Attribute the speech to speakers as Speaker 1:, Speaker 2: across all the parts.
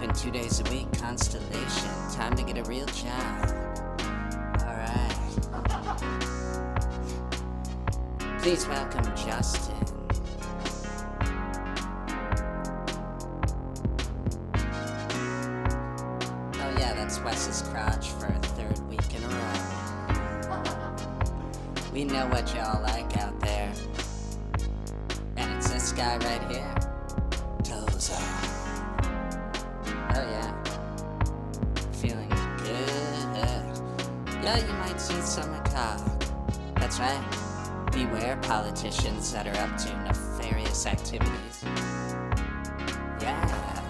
Speaker 1: working 2 days a week, constellation. Time to get a real job. Alright. Please welcome Justin. Oh yeah, that's Wes's crotch for a third week in a row. We know what y'all like out there. And it's this guy right here. Tollzar. Oh yeah. Feeling good. Yeah, you might see some macabre. That's right. Beware politicians that are up to nefarious activities. Yeah.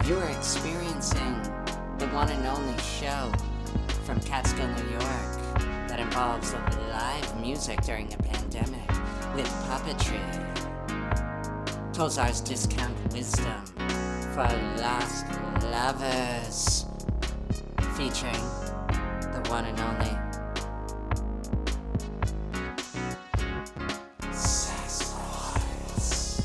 Speaker 1: You are experiencing the one and only show from Catskill, New York that involves live music during a pandemic with puppetry. Tollzar's discount wisdom for lost lovers, featuring the one and only Sass Boys.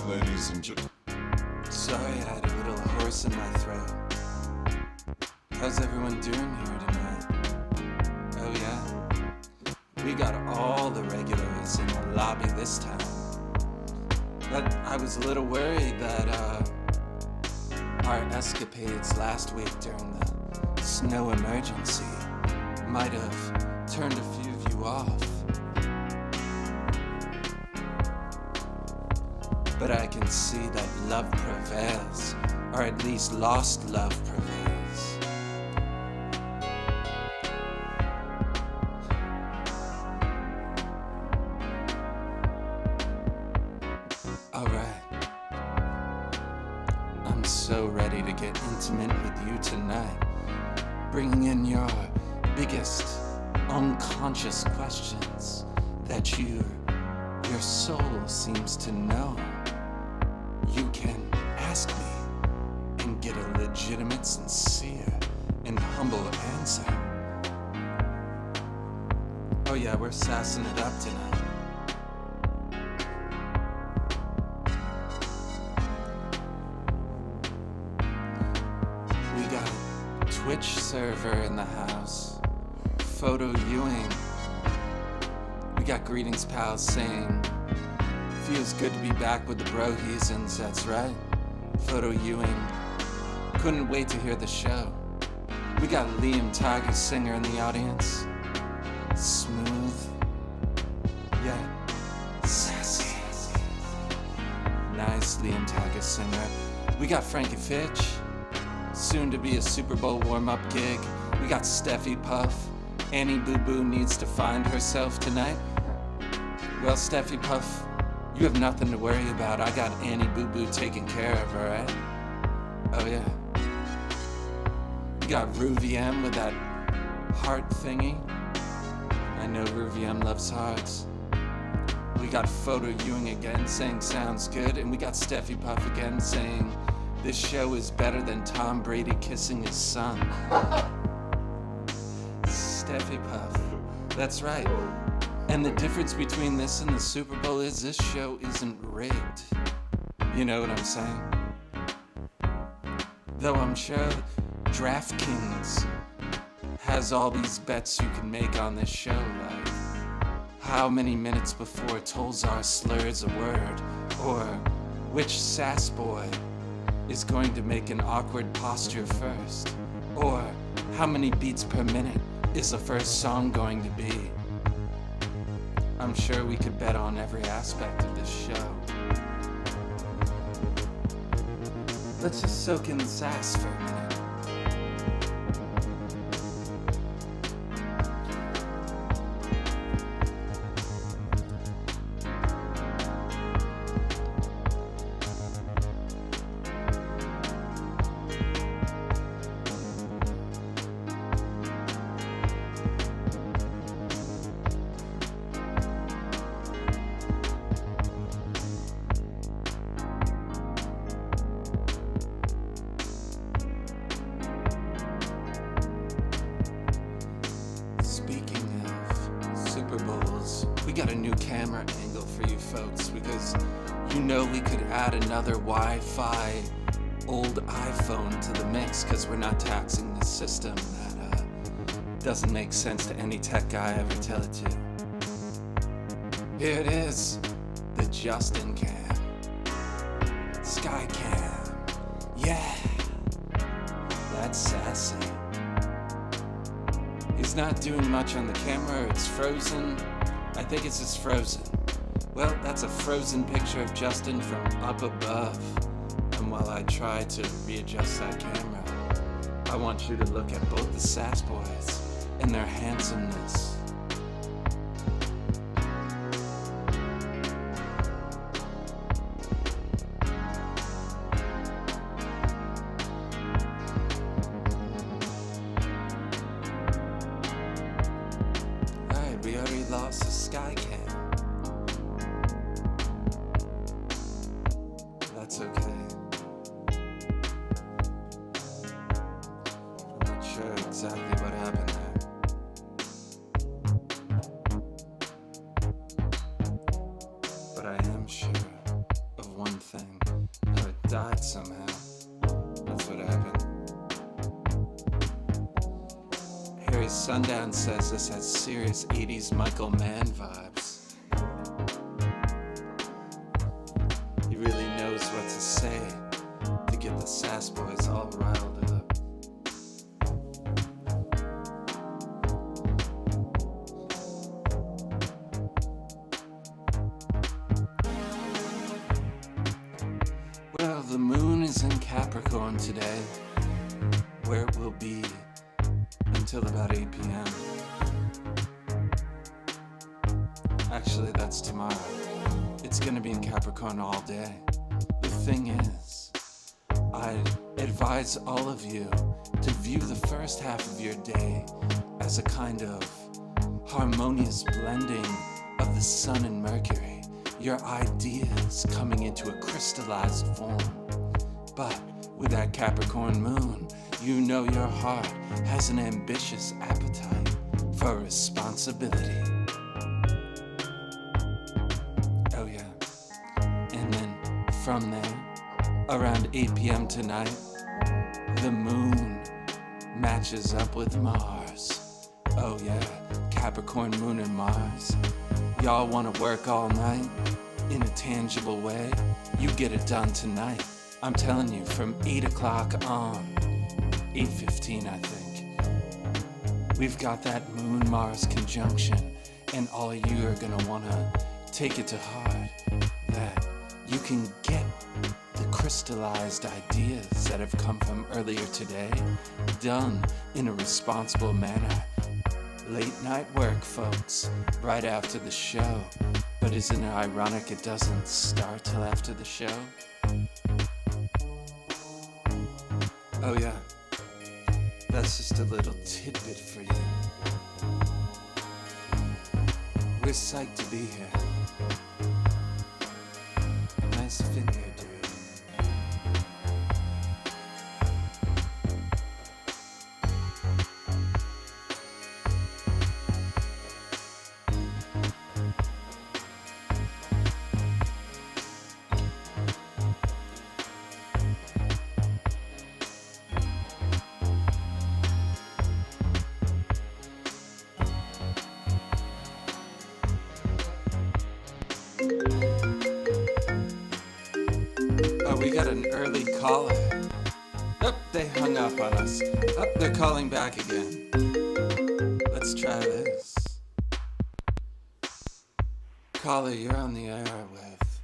Speaker 2: Ladies and gentlemen.
Speaker 3: Sorry, I had a little hoarse in my throat. How's everyone doing here tonight? Oh yeah? We got all the regulars in the lobby this time. But I was a little worried that our escapades last week during the snow emergency might have turned a few of you off. But I can see that love prevails, or at least lost love prevails. Alright. I'm so ready to get intimate with you tonight, bringing in your biggest unconscious questions that your soul seems to know. You can ask me and get a legitimate, sincere, and humble answer. Oh yeah, we're sassing it up tonight. We got a Twitch server in the house. Photo Ewing. We got Greetings Pals saying, feels good to be back with the bro heathens, that's right. Photo Ewing. Couldn't wait to hear the show. We got Liam Tiger Singer in the audience. Smooth, yet sassy. Nice Liam Tiger Singer. We got Frankie Fitch, soon to be a Super Bowl warm-up gig. We got Steffi Puff. Annie Boo Boo needs to find herself tonight. Well, Steffi Puff, you have nothing to worry about. I got Annie Boo Boo taken care of, alright? Oh yeah. We got Ruviem with that heart thingy. I know Ruviem loves hearts. We got Photo Ewing again saying sounds good, and we got Steffi Puff again saying this show is better than Tom Brady kissing his son. Steffi Puff, that's right. And the difference between this and the Super Bowl is this show isn't rigged. You know what I'm saying? Though I'm sure DraftKings has all these bets you can make on this show, like how many minutes before Tollzar slurs a word, or which Sass Boy is going to make an awkward posture first, or how many beats per minute is the first song going to be. I'm sure we could bet on every aspect of this show. Let's just soak in the sass for a minute. Speaking of Super Bowls, we got a new camera angle for you folks because you know we could add another Wi-Fi old iPhone to the mix because we're not taxing the system. That doesn't make sense to any tech guy I ever tell it to. Here it is, the Justin Cam. Sky Cam. Yeah, that's sassy. He's not doing much on the camera, it's frozen. I think it's just frozen. Well, that's a frozen picture of Justin from up above. And while I try to readjust that camera, I want you to look at both the Sass Boys and their handsomeness. We already lost the Sky Cam. That's okay. I'm not sure exactly what happened there. But I am sure of one thing. How it died somehow. That's what happened. Harry Sundown says this has serious 80s Michael Mann vibes. He really knows what to say to get the Sass Boys all riled up. Well, the moon is in Capricorn today, where it will be until about 8 p.m. Actually, that's tomorrow. It's gonna be in Capricorn all day. The thing is, I advise all of you to view the first half of your day as a kind of harmonious blending of the sun and Mercury, your ideas coming into a crystallized form. But with that Capricorn moon, you know your heart has an ambitious appetite for responsibility. from there, around 8 p.m. tonight, the moon matches up with Mars. Oh yeah, Capricorn, Moon, and Mars. Y'all wanna work all night in a tangible way? You get it done tonight. I'm telling you, from 8 o'clock on, 8:15 I think, we've got that Moon-Mars conjunction, and all of you are gonna wanna take it to heart that you can get the crystallized ideas that have come from earlier today done in a responsible manner. Late night work, folks, right after the show. But isn't it ironic it doesn't start till after the show? Oh yeah, that's just a little tidbit for you. We're psyched to be here. Nice finger, dude. We got an early caller. Oh, they hung up on us. Oh, they're calling back again. Let's try this. Caller, you're on the air with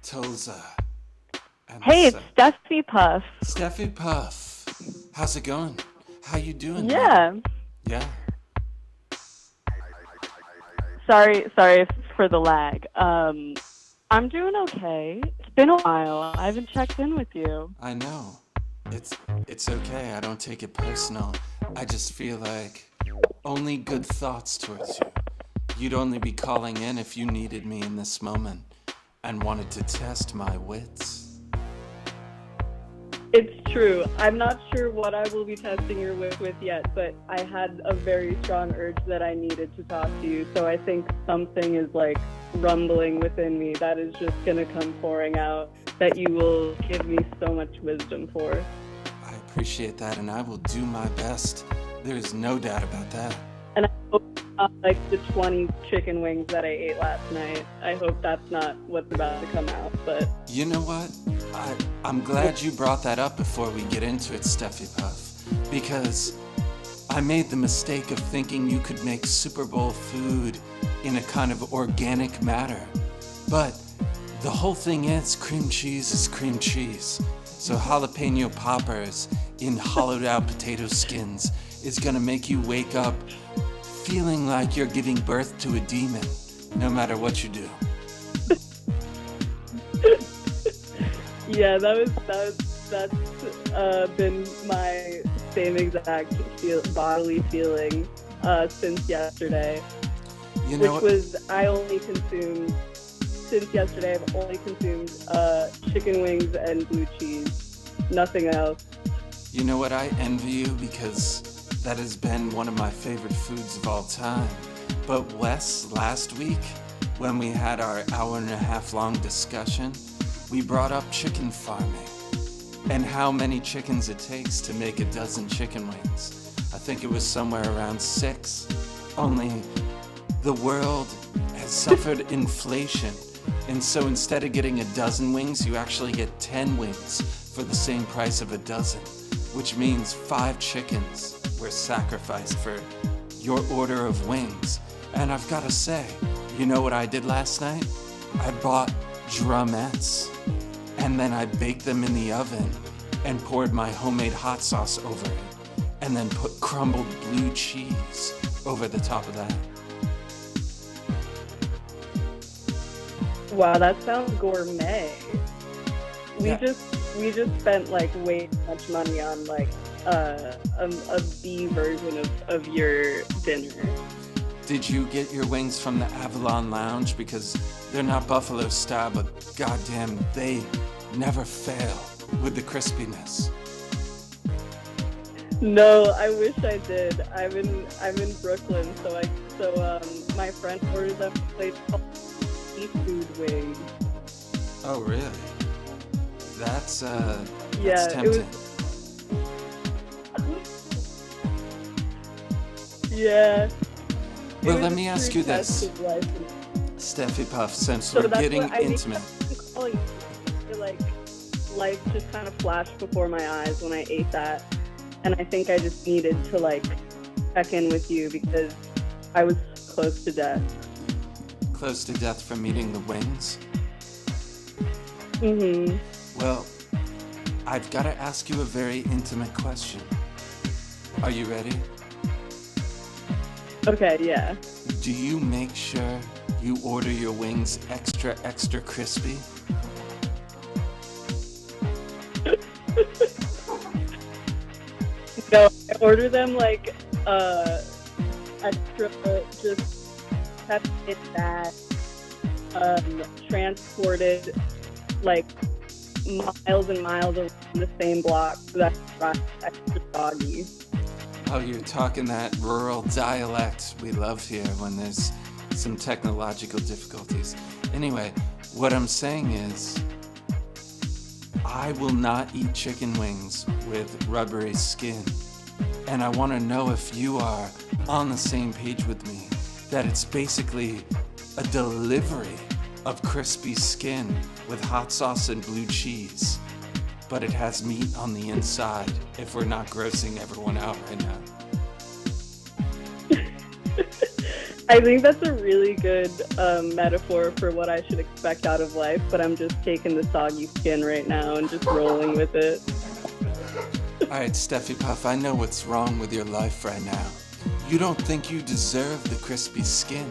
Speaker 3: Tollzar.
Speaker 4: Hey, it's Steffi Puff.
Speaker 3: Steffi Puff. How's it going? How you doing?
Speaker 4: Yeah.
Speaker 3: Man? Yeah.
Speaker 4: Sorry for the lag. I'm doing okay. It's been a while. I haven't checked in with you.
Speaker 3: I know. It's okay. I don't take it personal. I just feel like only good thoughts towards you. You'd only be calling in if you needed me in this moment and wanted to test my wits.
Speaker 4: It's true. I'm not sure what I will be testing your wit with yet, but I had a very strong urge that I needed to talk to you. So I think something is like rumbling within me that is just going to come pouring out that you will give me so much wisdom for.
Speaker 3: I appreciate that, and I will do my best. There's no doubt about that.
Speaker 4: And I hope not like the 20 chicken wings that I ate last night. I hope that's not what's about to come out, but...
Speaker 3: You know what? I'm glad you brought that up before we get into it, Steffi Puff, because I made the mistake of thinking you could make Super Bowl food in a kind of organic manner. But the whole thing is cream cheese is cream cheese. So jalapeno poppers in hollowed out potato skins is gonna make you wake up feeling like you're giving birth to a demon, no matter what you do.
Speaker 4: Yeah, that's been my same exact bodily feeling since yesterday.
Speaker 3: You know,
Speaker 4: which was since yesterday I've only consumed chicken wings and blue cheese, nothing else.
Speaker 3: You know what? I envy you because that has been one of my favorite foods of all time. But Wes, last week, when we had our hour-and-a-half long discussion, we brought up chicken farming and how many chickens it takes to make a dozen chicken wings. I think it was somewhere around 6. Only the world has suffered inflation, and so instead of getting a dozen wings, you actually get 10 wings for the same price of a dozen, which means 5 chickens were sacrificed for your order of wings. And I've got to say, you know what I did last night? I bought drumettes, and then I baked them in the oven and poured my homemade hot sauce over it, and then put crumbled blue cheese over the top of that.
Speaker 4: Wow, that sounds gourmet.
Speaker 3: Yeah.
Speaker 4: We just spent like way too much money on like a B version of your dinner.
Speaker 3: Did you get your wings from the Avalon Lounge? Because they're not buffalo style, but goddamn, they never fail with the crispiness.
Speaker 4: No, I wish I did. I'm in Brooklyn, so my friend ordered a place called seafood wings.
Speaker 3: Oh, really? That's
Speaker 4: Yeah,
Speaker 3: tempting.
Speaker 4: it was. Yeah. It
Speaker 3: Well,
Speaker 4: was
Speaker 3: let
Speaker 4: a
Speaker 3: me ask
Speaker 4: true
Speaker 3: you this,
Speaker 4: test of life.
Speaker 3: Steffi Puff, since
Speaker 4: So
Speaker 3: we're
Speaker 4: that's
Speaker 3: getting
Speaker 4: what I mean,
Speaker 3: intimate.
Speaker 4: I'm calling it, like, life just kind of flashed before my eyes when I ate that. And I think I just needed to, like, check in with you because I was close to death.
Speaker 3: Close to death from eating the wings?
Speaker 4: Mm-hmm.
Speaker 3: Well, I've got to ask you a very intimate question. Are you ready?
Speaker 4: Okay, yeah.
Speaker 3: Do you make sure you order your wings extra, extra crispy?
Speaker 4: No, I order them, like, extra, just kept it that, transported, like, miles and miles around the same block so that's extra soggy.
Speaker 3: Oh, you're talking that rural dialect we love here when there's some technological difficulties. Anyway, what I'm saying is, I will not eat chicken wings with rubbery skin. And I want to know if you are on the same page with me, that it's basically a delivery of crispy skin with hot sauce and blue cheese. But it has meat on the inside, if we're not grossing everyone out right now.
Speaker 4: I think that's a really good metaphor for what I should expect out of life, but I'm just taking the soggy skin right now and just rolling with it.
Speaker 3: All right, Steffi Puff, I know what's wrong with your life right now. You don't think you deserve the crispy skin,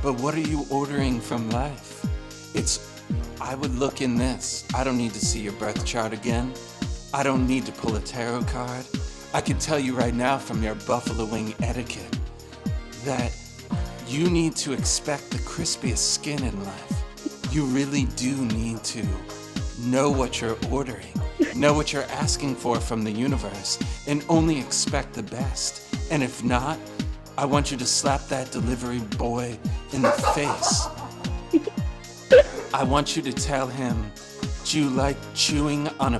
Speaker 3: but what are you ordering from life? I would look in this. I don't need to see your birth chart again. I don't need to pull a tarot card. I can tell you right now from your buffalo wing etiquette that you need to expect the crispiest skin in life. You really do need to know what you're ordering, know what you're asking for from the universe, and only expect the best. And if not, I want you to slap that delivery boy in the face. I want you to tell him, do you like chewing on a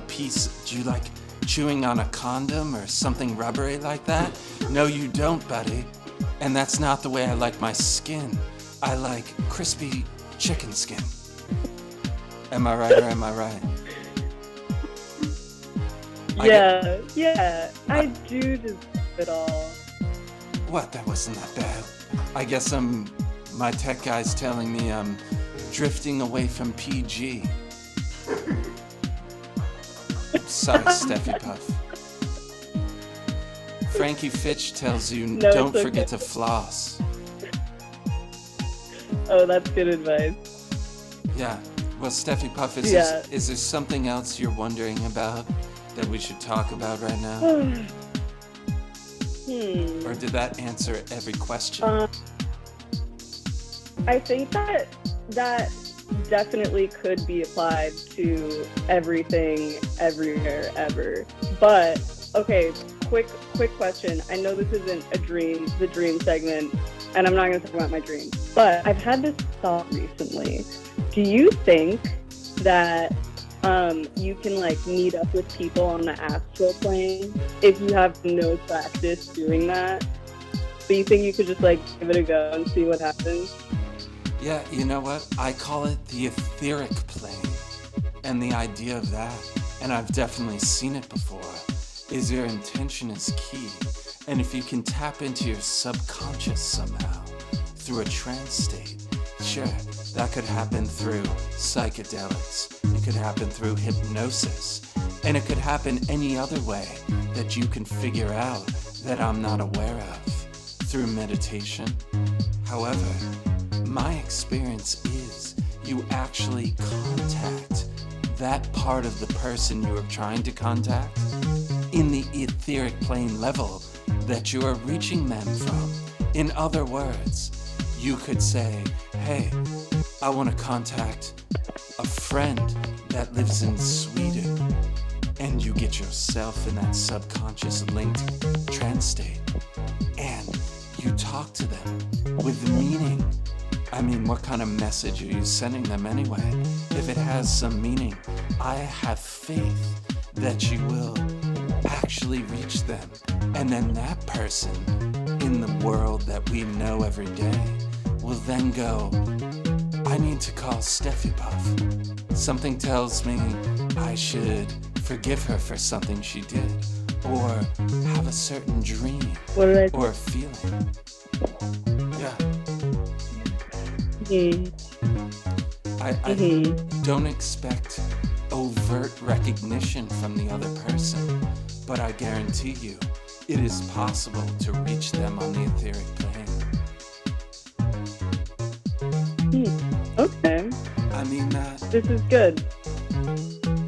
Speaker 3: condom or something rubbery like that? No, you don't, buddy. And that's not the way I like my skin. I like crispy chicken skin. Am I right or am I right?
Speaker 4: Yeah, I do deserve it all.
Speaker 3: What? That wasn't that bad. I guess my tech guy's telling me I'm drifting away from PG. Sorry, Steffi Puff. Frankie Fitch tells you
Speaker 4: No,
Speaker 3: don't
Speaker 4: it's
Speaker 3: forget
Speaker 4: okay.
Speaker 3: to floss.
Speaker 4: Oh, that's good advice.
Speaker 3: Yeah. Well, Steffi Puff, is there something else you're wondering about that we should talk about right now? Or did that answer every question?
Speaker 4: I think that definitely could be applied to everything, everywhere, ever. But, okay, quick question. I know this isn't the dream segment, and I'm not going to talk about my dreams. But I've had this thought recently. Do you think that you can, like, meet up with people on the astral plane if you have no practice doing that? So you think you could just, like, give it a go and see what happens?
Speaker 3: Yeah, you know what? I call it the etheric plane. And the idea of that, and I've definitely seen it before, is your intention is key. And if you can tap into your subconscious somehow through a trance state, sure, that could happen through psychedelics. It could happen through hypnosis. And it could happen any other way that you can figure out that I'm not aware of, through meditation. However, my experience is you actually contact that part of the person you are trying to contact in the etheric plane level that you are reaching them from. In other words, you could say, hey, I want to contact a friend that lives in Sweden. And you get yourself in that subconscious linked trance state. And you talk to them with meaning I mean, what kind of message are you sending them anyway? If it has some meaning, I have faith that you will actually reach them. And then that person in the world that we know every day will then go, I need to call Steffi Puff. Something tells me I should forgive her for something she did, or have a certain dream or feeling. Yeah. I don't expect overt recognition from the other person, but I guarantee you it is possible to reach them on the etheric plane.
Speaker 4: Okay.
Speaker 3: I mean that.
Speaker 4: This is good.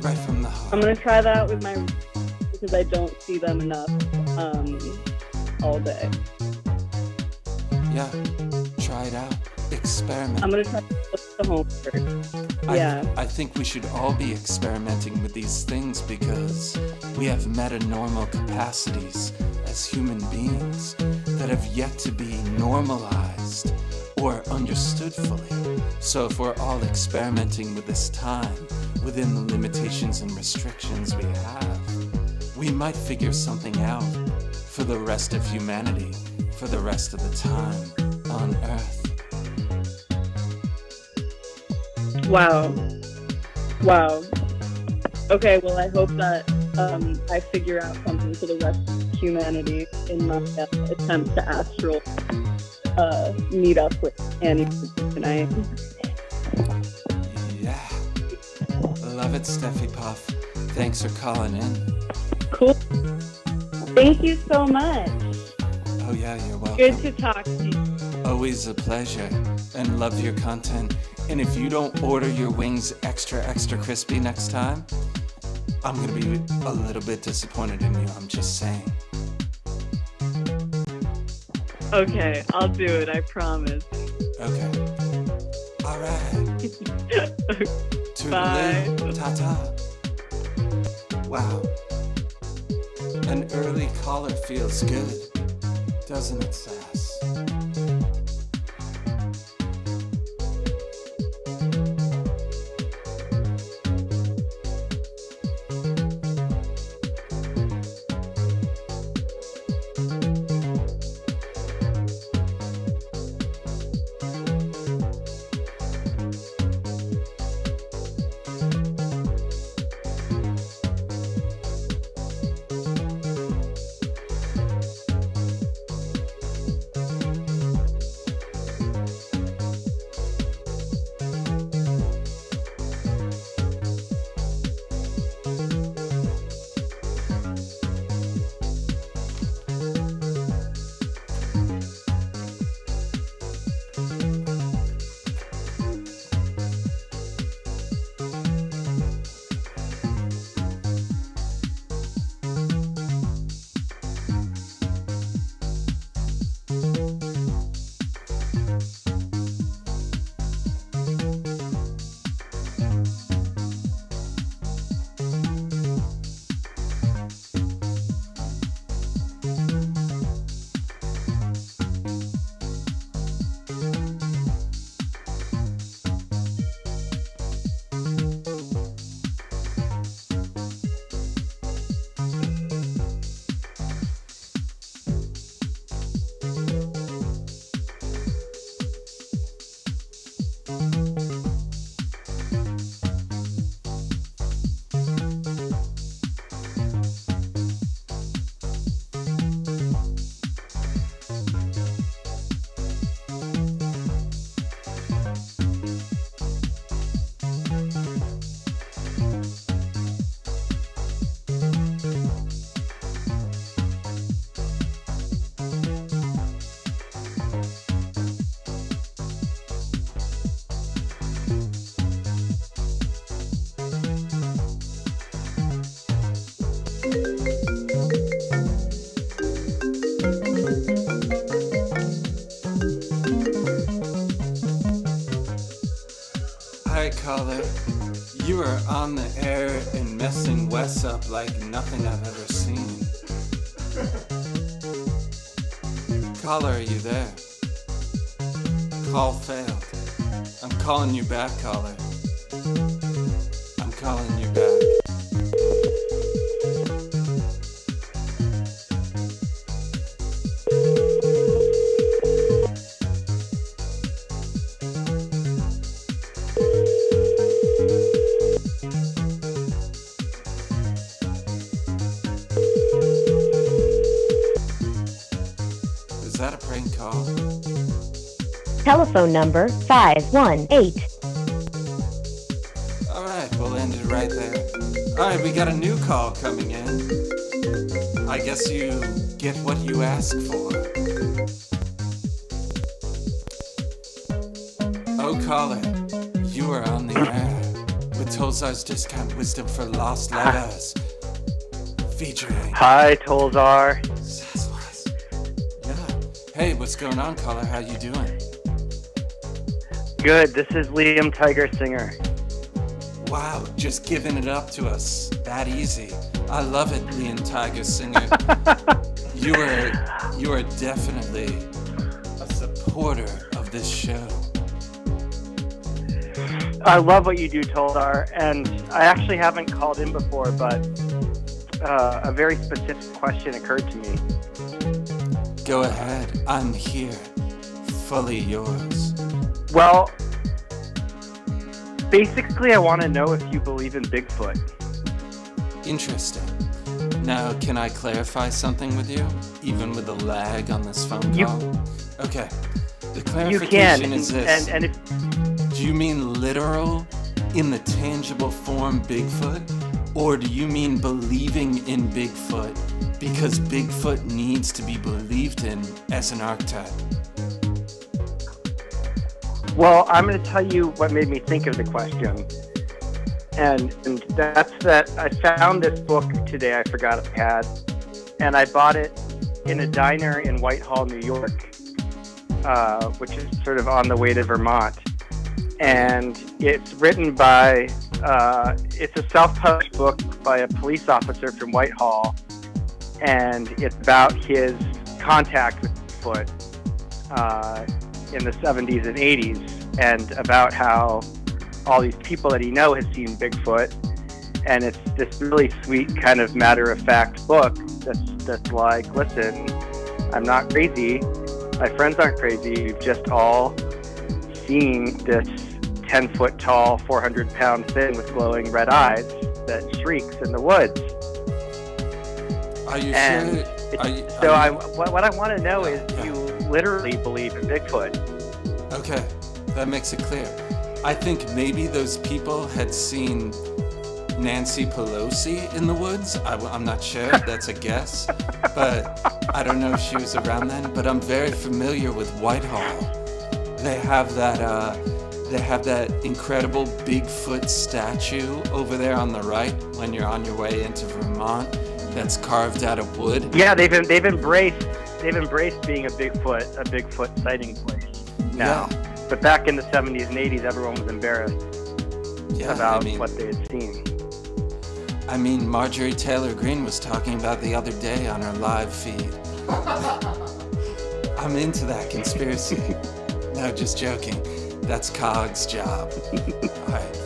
Speaker 3: Right from the heart.
Speaker 4: I'm gonna try that out with my, because I don't see them enough all day.
Speaker 3: Yeah, try it out. Experiment.
Speaker 4: I'm gonna try the home first. Yeah.
Speaker 3: I think we should all be experimenting with these things because we have meta-normal capacities as human beings that have yet to be normalized or understood fully. So if we're all experimenting with this time within the limitations and restrictions we have, we might figure something out for the rest of humanity, for the rest of the time on Earth.
Speaker 4: Wow. Okay, well, I hope that I figure out something for the rest of humanity in my attempt to astral meet up with Annie tonight.
Speaker 3: Yeah. Love it, Steffi Puff. Thanks for calling in.
Speaker 4: Cool. Thank you so much.
Speaker 3: Oh yeah, you're welcome.
Speaker 4: Good to talk to you.
Speaker 3: Always a pleasure, and love your content. And if you don't order your wings extra crispy next time, I'm gonna be a little bit disappointed in you, I'm just saying.
Speaker 4: Okay, I'll do it, I promise.
Speaker 3: Okay. Alright.
Speaker 4: Bye.
Speaker 3: Toodaloo. Ta-ta. Wow. An early caller feels good, doesn't it, Sass? Caller, you are on the air and messing Wes up like nothing I've ever seen. Caller, are you there? Call failed. I'm calling you back, caller. I'm calling you back. Is that a prank call?
Speaker 5: Telephone number 518.
Speaker 3: All right, we'll end it right there. All right, we got a new call coming in. I guess you get what you ask for. Oh, caller, you are on the air with Tollzar's Discount Wisdom for Lost Lovers, featuring
Speaker 6: Hi, Tollzar.
Speaker 3: Sass Boys. Yeah. Hey, what's going on, caller? How you doing?
Speaker 6: Good. This is Liam Tiger Singer.
Speaker 3: Wow, just giving it up to us. That easy. I love it, Liam Tiger Singer. You are definitely a supporter of this show.
Speaker 6: I love what you do, Tollzar, and I actually haven't called in before, but a very specific question occurred to me.
Speaker 3: Go ahead. I'm here. Fully yours.
Speaker 6: Well, basically, I want to know if you believe in Bigfoot.
Speaker 3: Interesting. Now, can I clarify something with you? Even with the lag on this phone
Speaker 6: You-
Speaker 3: call? Okay. The
Speaker 6: You
Speaker 3: clarification
Speaker 6: can,
Speaker 3: is this.
Speaker 6: and if
Speaker 3: Do you mean literal, in the tangible form Bigfoot? Or do you mean believing in Bigfoot because Bigfoot needs to be believed in as an archetype?
Speaker 6: Well, I'm going to tell you what made me think of the question. And that's that I found this book today I forgot I had. And I bought it in a diner in Whitehall, New York, which is sort of on the way to Vermont. And it's written by, it's a self-published book by a police officer from Whitehall. And it's about his contact with Bigfoot in the 70s and 80s, and about how all these people that he knows has seen Bigfoot. And it's this really sweet kind of matter-of-fact book that's like, listen, I'm not crazy. My friends aren't crazy. We've just all seen this 10-foot tall, 400-pound thing with glowing red eyes that shrieks in the woods.
Speaker 3: Are you
Speaker 6: And
Speaker 3: sure?
Speaker 6: What I want to know is, do you literally believe in Bigfoot?
Speaker 3: Okay, that makes it clear. I think maybe those people had seen Nancy Pelosi in the woods. I'm not sure. That's a guess. But I don't know if she was around then. But I'm very familiar with Whitehall. They have that incredible Bigfoot statue over there on the right when you're on your way into Vermont. That's carved out of wood.
Speaker 6: Yeah, they've embraced being a Bigfoot sighting place now.
Speaker 3: Yeah.
Speaker 6: But back in the 70s and 80s, everyone was embarrassed about
Speaker 3: I mean,
Speaker 6: what they had seen.
Speaker 3: I mean, Marjorie Taylor Greene was talking about the other day on her live feed. I'm into that conspiracy. No, just joking. That's Cog's job. All right.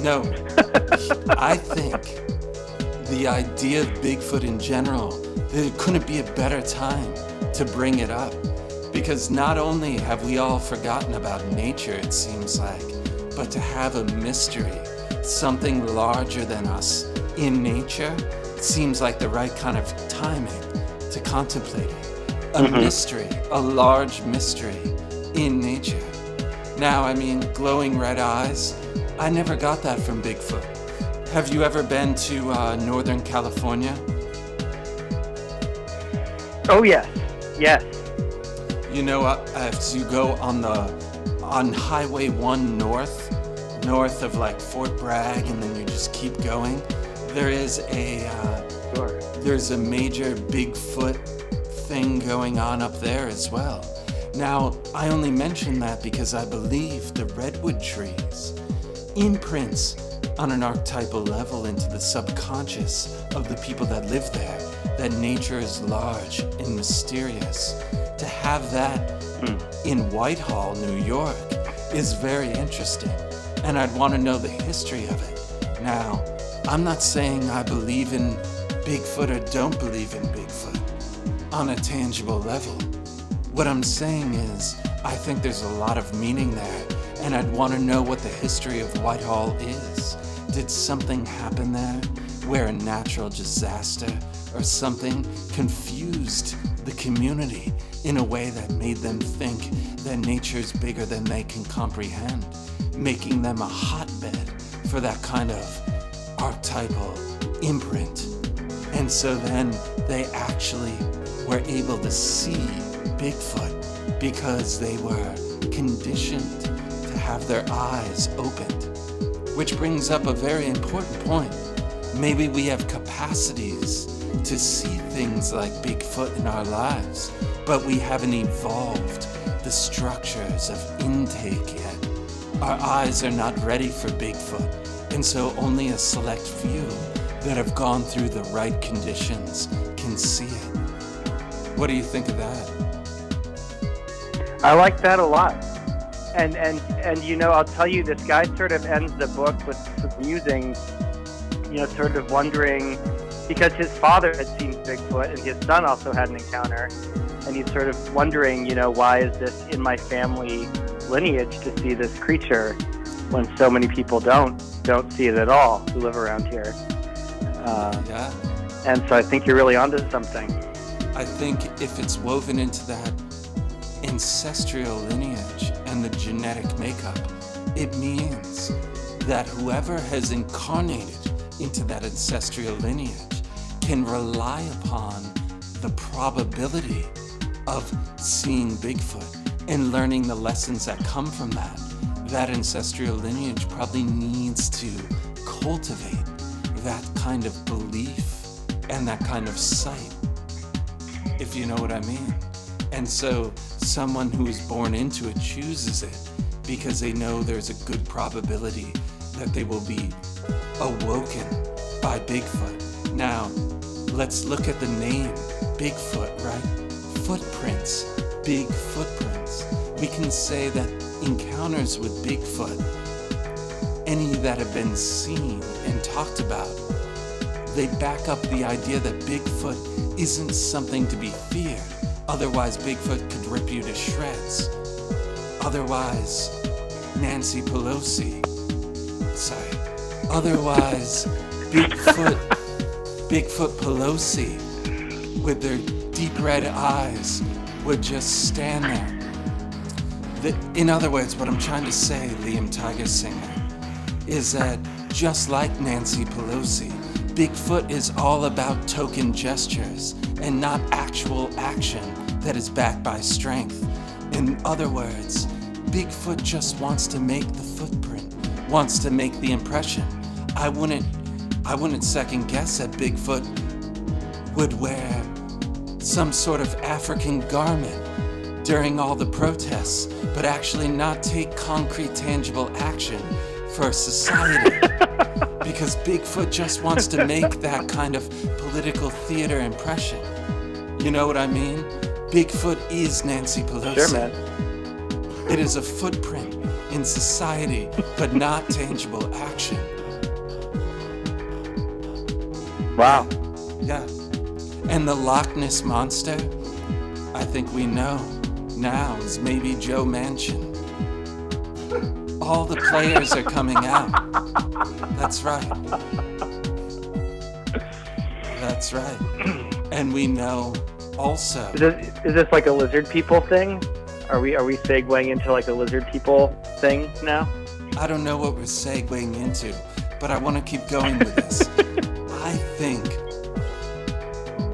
Speaker 3: No, I think the idea of Bigfoot in general, there couldn't be a better time to bring it up. Because not only have we all forgotten about nature, it seems like, but to have a mystery, something larger than us in nature, seems like the right kind of timing to contemplate it. A mystery, a large mystery in nature. Now, I mean, glowing red eyes, I never got that from Bigfoot. Have you ever been to Northern California?
Speaker 6: Oh, yes. Yes.
Speaker 3: You know, as you go on Highway 1 north of like Fort Bragg, and then you just keep going, there's a major Bigfoot thing going on up there as well. Now, I only mention that because I believe the redwood trees imprints on an archetypal level into the subconscious of the people that live there, that nature is large and mysterious. To have that in Whitehall, New York, is very interesting, and I'd want to know the history of it. Now, I'm not saying I believe in Bigfoot or don't believe in Bigfoot on a tangible level. What I'm saying is, I think there's a lot of meaning there, and I'd want to know what the history of Whitehall is. Did something happen there where a natural disaster or something confused the community in a way that made them think that nature's bigger than they can comprehend, making them a hotbed for that kind of archetypal imprint? And so then they actually were able to see Bigfoot because they were conditioned to have their eyes opened. Which brings up a very important point. Maybe we have capacities to see things like Bigfoot in our lives, but we haven't evolved the structures of intake yet. Our eyes are not ready for Bigfoot, and so only a select few that have gone through the right conditions can see it. What do you think of that?
Speaker 6: I like that a lot. And you know, I'll tell you, this guy sort of ends the book with musing, you know, sort of wondering, because his father had seen Bigfoot and his son also had an encounter, and he's sort of wondering, you know, why is this in my family lineage to see this creature when so many people don't see it at all who live around here.
Speaker 3: Yeah.
Speaker 6: And so I think you're really onto something.
Speaker 3: I think if it's woven into that ancestral lineage and the genetic makeup, it means that whoever has incarnated into that ancestral lineage can rely upon the probability of seeing Bigfoot and learning the lessons that come from that. That ancestral lineage probably needs to cultivate that kind of belief and that kind of sight, if you know what I mean. And so someone who is born into it chooses it because they know there's a good probability that they will be awoken by Bigfoot. Now, let's look at the name Bigfoot, right? Footprints, big footprints. We can say that encounters with Bigfoot, any that have been seen and talked about, they back up the idea that Bigfoot isn't something to be feared. Otherwise, Bigfoot could rip you to shreds. Otherwise, Nancy Pelosi. Otherwise, Bigfoot Pelosi, with their deep red eyes, would just stand there. In other words, what I'm trying to say, Liam Tiger Singer, is that just like Nancy Pelosi, Bigfoot is all about token gestures and not actual action that is backed by strength. In other words, Bigfoot just wants to make the footprint, wants to make the impression. I wouldn't second guess that Bigfoot would wear some sort of African garment during all the protests, but actually not take concrete, tangible action for society. Because Bigfoot just wants to make that kind of political theater impression. You know what I mean? Bigfoot is Nancy Pelosi.
Speaker 6: Sure, man.
Speaker 3: It is a footprint in society, but not tangible action.
Speaker 6: Wow.
Speaker 3: Yeah. And the Loch Ness Monster, I think we know now, is maybe Joe Manchin. All the players are coming out. That's right. That's right. And we know also.
Speaker 6: Is this like a lizard people thing? Are we segueing into like a lizard people thing now?
Speaker 3: I don't know what we're segueing into, but I want to keep going with this. I think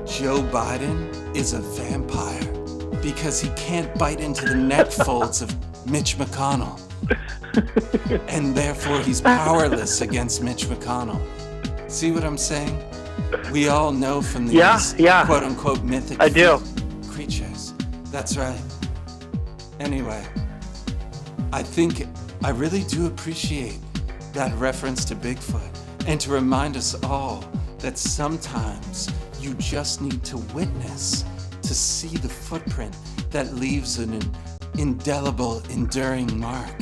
Speaker 3: Joe Biden is a vampire because he can't bite into the neck folds of Mitch McConnell. And therefore he's powerless against Mitch McConnell. See what I'm saying? We all know from these quote-unquote mythic creatures. That's right. Anyway, I really do appreciate that reference to Bigfoot and to remind us all that sometimes you just need to witness to see the footprint that leaves an indelible, enduring mark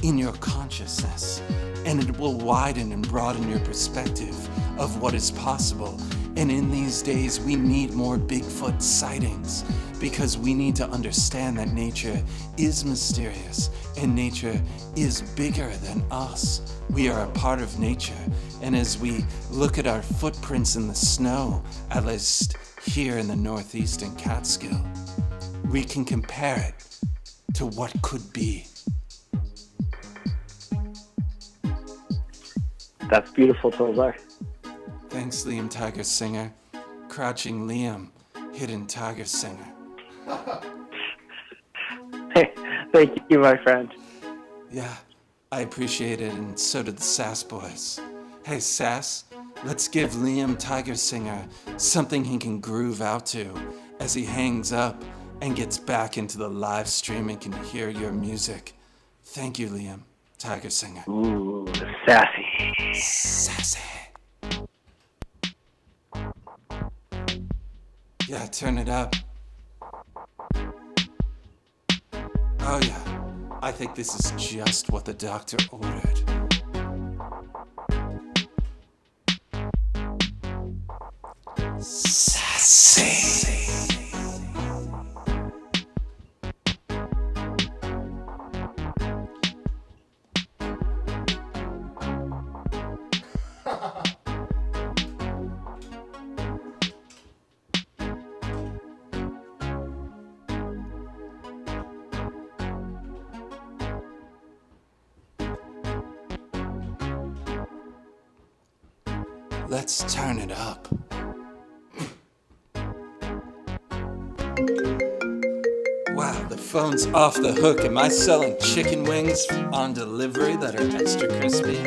Speaker 3: in your consciousness, and it will widen and broaden your perspective of what is possible. And in these days, we need more Bigfoot sightings because we need to understand that nature is mysterious and nature is bigger than us. We are a part of nature, and as we look at our footprints in the snow, at least here in the northeastern Catskill, we can compare it to what could be.
Speaker 6: That's beautiful, Tollzar.
Speaker 3: Thanks, Liam Tiger Singer. Crouching Liam, hidden Tiger Singer.
Speaker 6: Hey, thank you, my friend.
Speaker 3: Yeah, I appreciate it, and so did the Sass Boys. Hey, Sass, let's give Liam Tiger Singer something he can groove out to as he hangs up and gets back into the live stream and can hear your music. Thank you, Liam Tiger Singer.
Speaker 6: Ooh, sassy.
Speaker 3: Sassy. Yeah, turn it up. Oh yeah, I think this is just what the doctor ordered. Sassy. Let's turn it up. Wow, the phone's off the hook. Am I selling chicken wings on delivery that are extra crispy?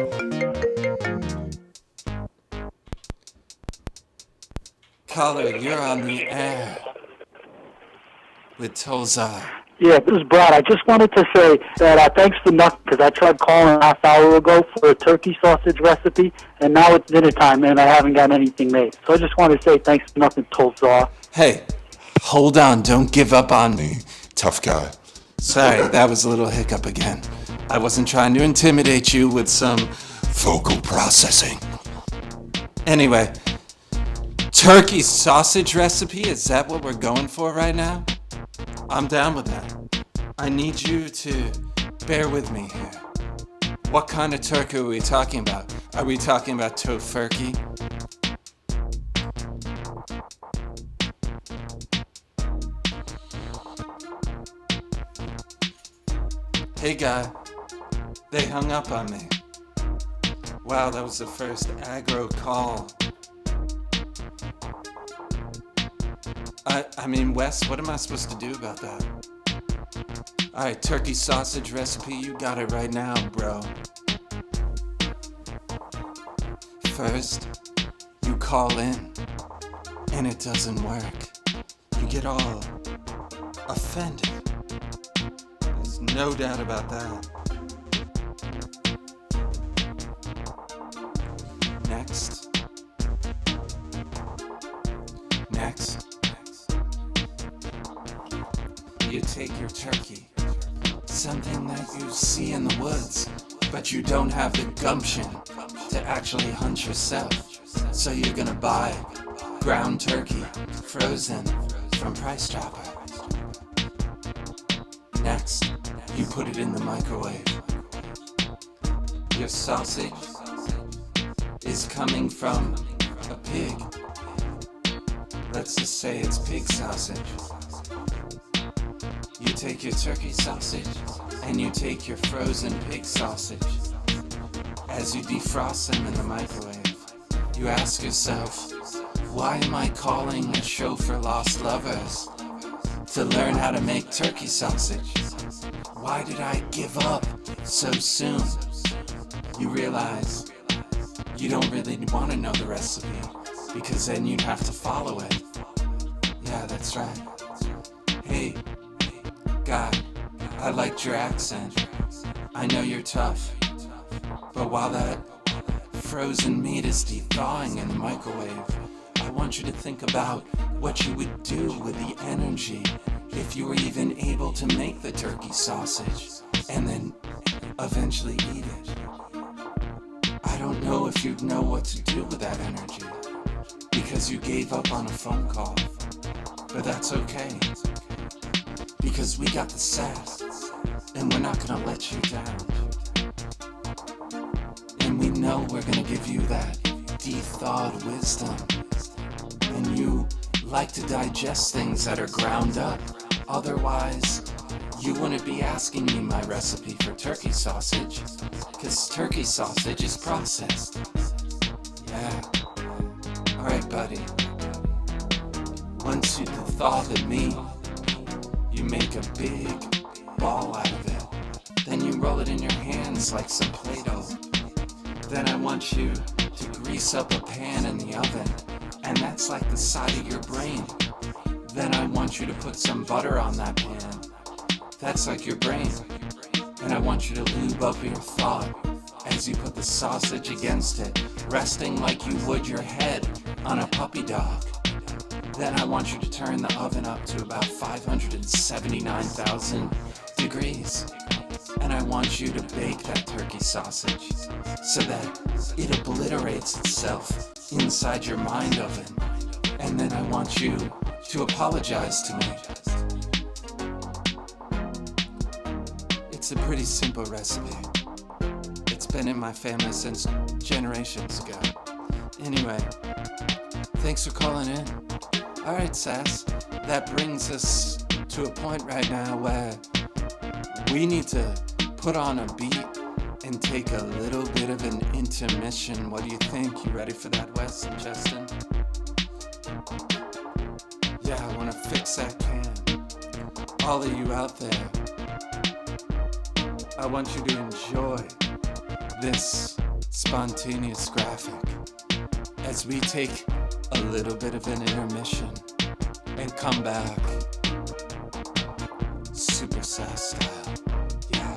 Speaker 3: Caller, you're on the air with Tollzar.
Speaker 7: Yeah, this is Brad. I just wanted to say that thanks for nothing, because I tried calling a half hour ago for a turkey sausage recipe, and now it's dinner time, and I haven't got anything made. So I just want to say thanks for nothing, Tollzar.
Speaker 3: Hey, hold on. Don't give up on me.
Speaker 2: Tough guy.
Speaker 3: Sorry, that was a little hiccup again. I wasn't trying to intimidate you with some
Speaker 2: Vocal processing.
Speaker 3: Anyway, turkey sausage recipe, is that what we're going for right now? I'm down with that. I need you to bear with me here. What kind of turkey are we talking about? Are we talking about tofurkey? Hey guy, they hung up on me. Wow, that was the first aggro call. I mean, Wes, what am I supposed to do about that? Alright, turkey sausage recipe, you got it right now, bro. First, you call in, and it doesn't work. You get all offended. There's no doubt about that. Next. You take your turkey, something that you see in the woods, but you don't have the gumption to actually hunt yourself. So you're gonna buy ground turkey, frozen from Price Chopper. Next, you put it in the microwave. Your sausage is coming from a pig. Let's just say it's pig sausage. You take your turkey sausage and you take your frozen pig sausage. As you defrost them in the microwave, you ask yourself, why am I calling a show for lost lovers to learn how to make turkey sausage? Why did I give up so soon? You realize you don't really want to know the recipe, because then you'd have to follow it. Yeah, that's right. Hey, guy, I liked your accent. I know you're tough, but while that frozen meat is thawing in the microwave, I want you to think about what you would do with the energy if you were even able to make the turkey sausage and then eventually eat it. I don't know if you'd know what to do with that energy because you gave up on a phone call, but that's okay because we got the sass and we're not gonna let you down. And we know we're gonna give you that de-thawed wisdom. And you like to digest things that are ground up. Otherwise, you wouldn't be asking me my recipe for turkey sausage, because turkey sausage is processed. Yeah. Alright, buddy. Once you thaw the meat, you make a big ball out of it. Then you roll it in your hands like some Play-Doh. Then I want you to grease up a pan in the oven, and that's like the side of your brain. Then I want you to put some butter on that pan. That's like your brain. And I want you to lube up your thought as you put the sausage against it, resting like you would your head on a puppy dog. Then I want you to turn the oven up to about 579,000 degrees. And I want you to bake that turkey sausage so that it obliterates itself inside your mind oven. And then I want you to apologize to me. It's a pretty simple recipe. It's been in my family since generations ago. Anyway, thanks for calling in. Alright, Sass, that brings us to a point right now where we need to put on a beat and take a little bit of an intermission. What do you think? You ready for that, Wes and Justin? Yeah, I want to fix that can. All of you out there, I want you to enjoy this spontaneous graphic as we take a little bit of an intermission and come back super Sass style. Yeah.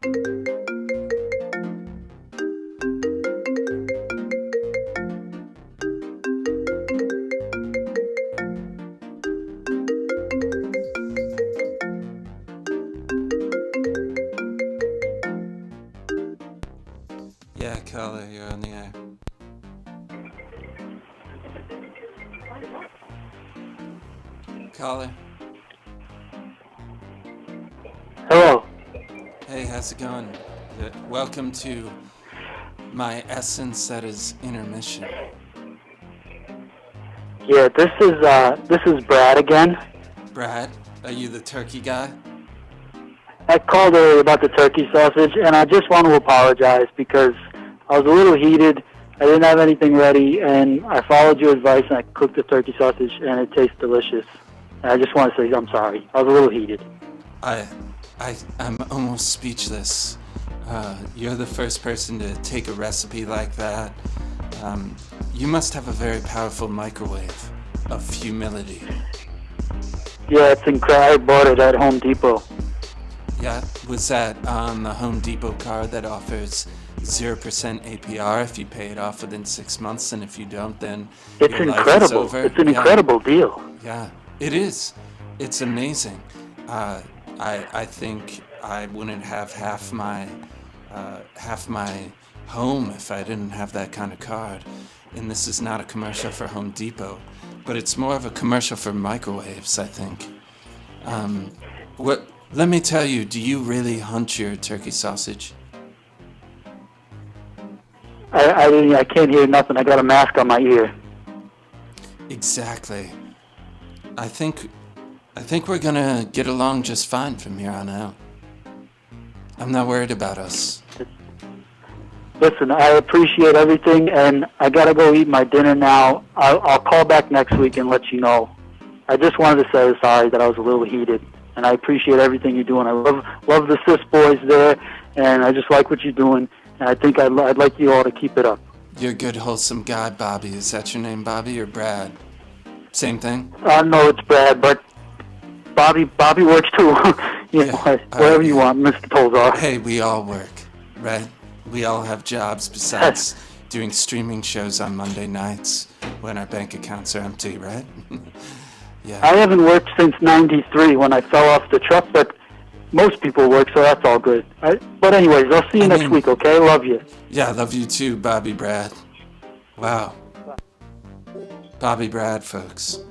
Speaker 3: Yeah, caller, you're on the air. Caller,
Speaker 7: Hello.
Speaker 3: hey, how's it going? Welcome to my essence that is intermission.
Speaker 7: Yeah, this is Brad again.
Speaker 3: Brad, are you the turkey guy?
Speaker 7: I called earlier about the turkey sausage, and I just want to apologize because I was a little heated. I didn't have anything ready, and I followed your advice, and I cooked the turkey sausage, and it tastes delicious. And I just want to say I'm sorry. I was a little heated.
Speaker 3: I'm almost speechless. You're the first person to take a recipe like that. You must have a very powerful microwave of humility.
Speaker 7: Yeah, it's incredible. I bought it at Home Depot.
Speaker 3: Yeah, was that on the Home Depot card that offers 0% APR if you pay it off within 6 months, and if you don't, then
Speaker 7: It's
Speaker 3: your life is
Speaker 7: incredible.
Speaker 3: over?
Speaker 7: It's an
Speaker 3: Yeah.
Speaker 7: incredible deal.
Speaker 3: Yeah, it is. It's amazing. I think I wouldn't have half my home if I didn't have that kind of card. And this is not a commercial for Home Depot, but it's more of a commercial for microwaves, I think. Let me tell you, do you really hunt your turkey sausage?
Speaker 7: I can't hear nothing. I got a mask on my ear.
Speaker 3: Exactly. I think we're gonna get along just fine from here on out. I'm not worried about us.
Speaker 7: Listen, I appreciate everything, and I gotta go eat my dinner now. I'll call back next week and let you know. I just wanted to say sorry that I was a little heated, and I appreciate everything you're doing. I love the Sass Boys there, and I just like what you're doing, and I think I'd like you all to keep it up.
Speaker 3: You're a good, wholesome guy, Bobby. Is that your name, Bobby, or Brad? Same thing?
Speaker 7: No, it's Brad, but Bobby works too. Whatever you want, Mr. Tollzar.
Speaker 3: Hey, we all work, right? We all have jobs besides doing streaming shows on Monday nights when our bank accounts are empty, right? Yeah.
Speaker 7: I haven't worked since '93 when I fell off the truck, but most people work, so that's all good. But anyways, I'll see you next week, okay? Love you.
Speaker 3: Yeah, I love you too, Bobby Brad. Wow. Bobby Brad, folks.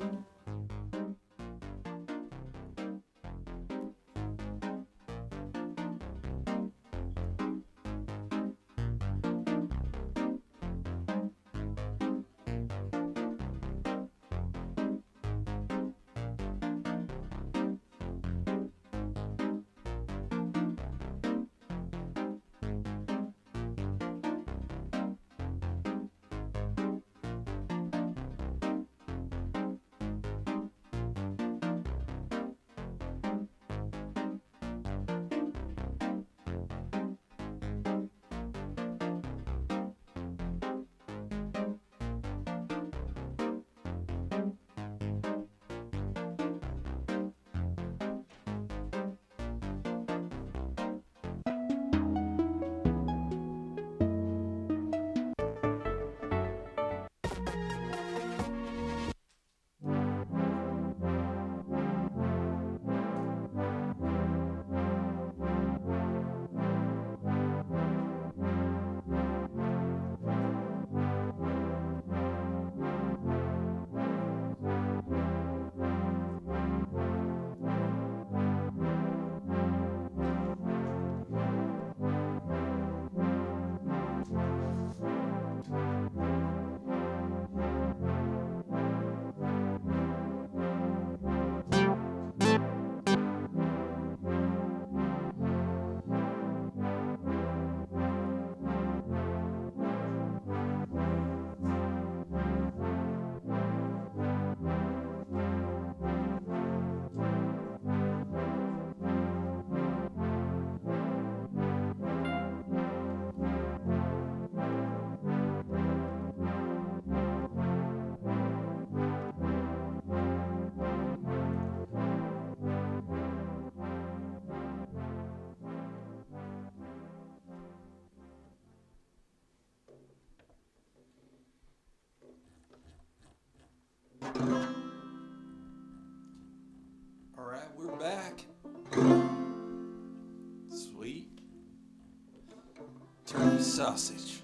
Speaker 3: sausage.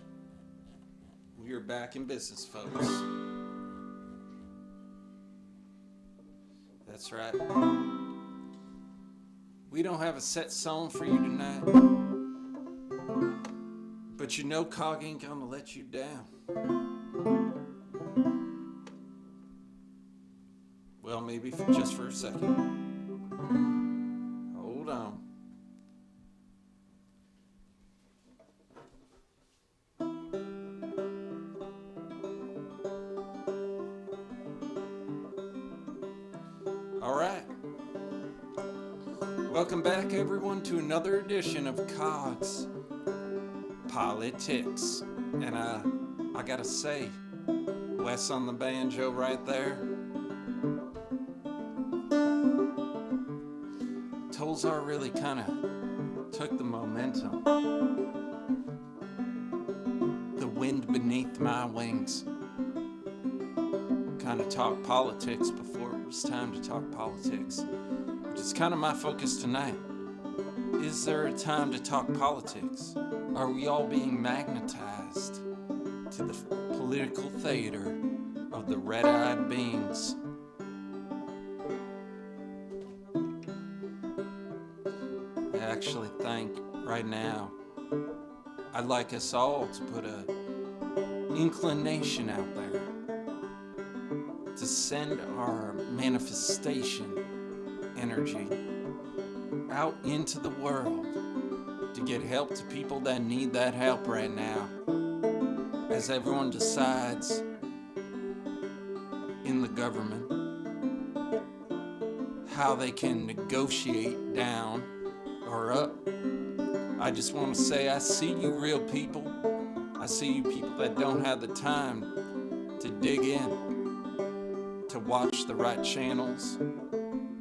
Speaker 3: We are back in business, folks. That's right. We don't have a set song for you tonight, but you know Cog ain't gonna let you down. Well, maybe just for a second. Hold on. All right. Welcome back, everyone, to another edition of Cog's Politics. And I gotta say, Wes on the banjo right there. Tollzar really kind of took the momentum. The wind beneath my wings. Kind of talk politics before it was time to talk politics, which is kind of my focus tonight. Is there a time to talk politics? Are we all being magnetized to the political theater of the red-eyed beings? I actually think right now I'd like us all to put a inclination out there to send our manifestation energy out into the world to get help to people that need that help right now. As everyone decides in the government how they can negotiate down or up. I just want to say I see you real people. I see you people that don't have the time to dig in, to watch the right channels,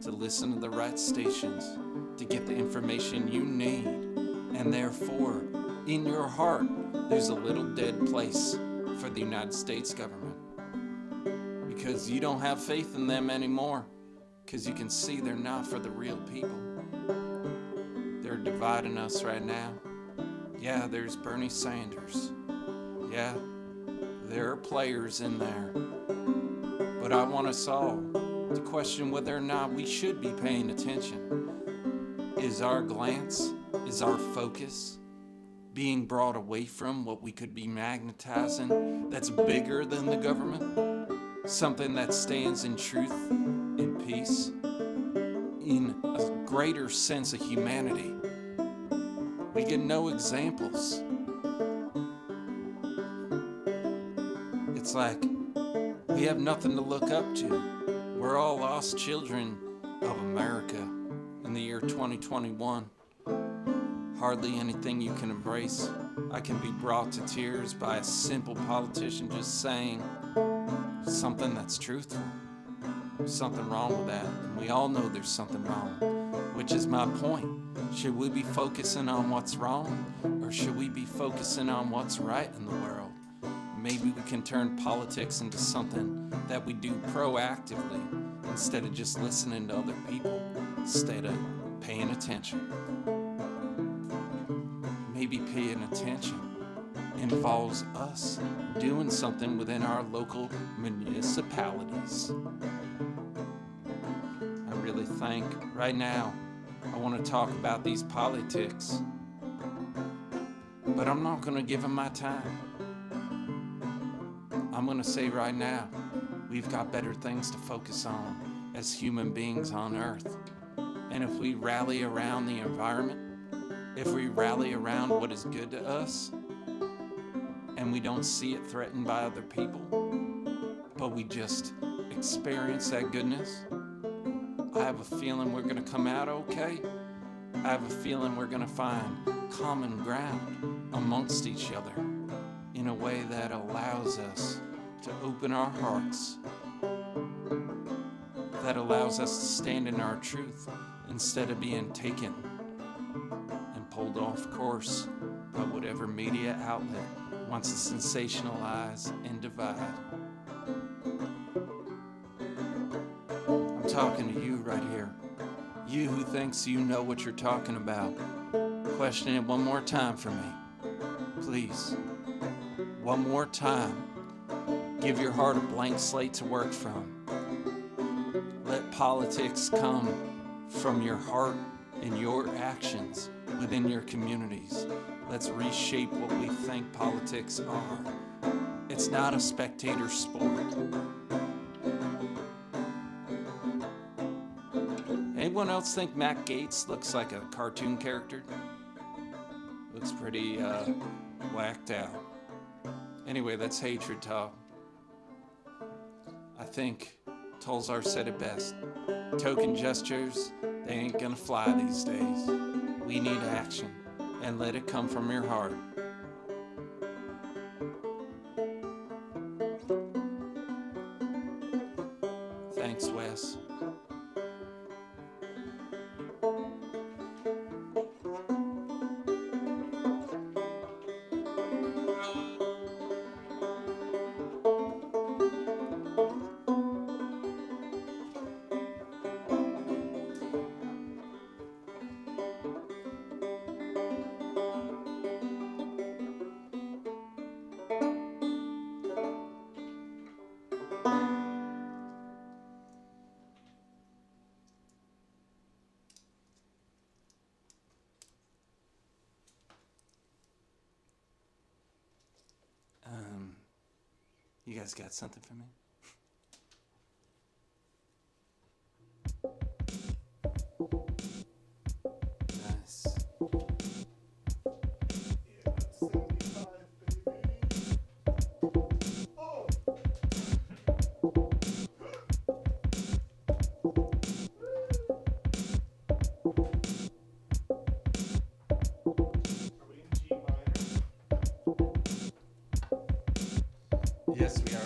Speaker 3: to listen to the right stations, to get the information you need. And therefore, in your heart, there's a little dead place for the United States government. Because you don't have faith in them anymore. Because you can see they're not for the real people. They're dividing us right now. Yeah, there's Bernie Sanders. Yeah, there are players in there. But I want us all to question whether or not we should be paying attention. Is our glance, is our focus being brought away from what we could be magnetizing that's bigger than the government? Something that stands in truth, in peace, in a greater sense of humanity. We get no examples. It's like we have nothing to look up to. We're all lost children of America in the year 2021. Hardly anything you can embrace. I can be brought to tears by a simple politician just saying something that's truthful. There's something wrong with that. And we all know there's something wrong, which is my point. Should we be focusing on what's wrong, or should we be focusing on what's right in the world? Maybe we can turn politics into something that we do proactively instead of just listening to other people, instead of paying attention. Maybe paying attention involves us doing something within our local municipalities. I really think right now I want to talk about these politics, but I'm not going to give them my time. I'm going to say right now, we've got better things to focus on as human beings on Earth. And if we rally around the environment, if we rally around what is good to us, and we don't see it threatened by other people, but we just experience that goodness, I have a feeling we're going to come out okay. I have a feeling we're going to find common ground amongst each other in a way that allows us to open our hearts, that allows us to stand in our truth instead of being taken and pulled off course by whatever media outlet wants to sensationalize and divide. I'm talking to you right here. You who thinks you know what you're talking about. Question it one more time for me. please, one more time, give your heart a blank slate to work from. Let politics come from your heart and your actions within your communities. Let's reshape what we think politics are. It's not a spectator sport. Anyone else think Matt Gaetz looks like a cartoon character? Looks pretty whacked out. Anyway, that's hatred talk. I think Tollzar said it best. Token gestures, they ain't gonna fly these days. We need action, and let it come from your heart. Thanks, Wes. You guys got something for me? Nice. Yes, we are,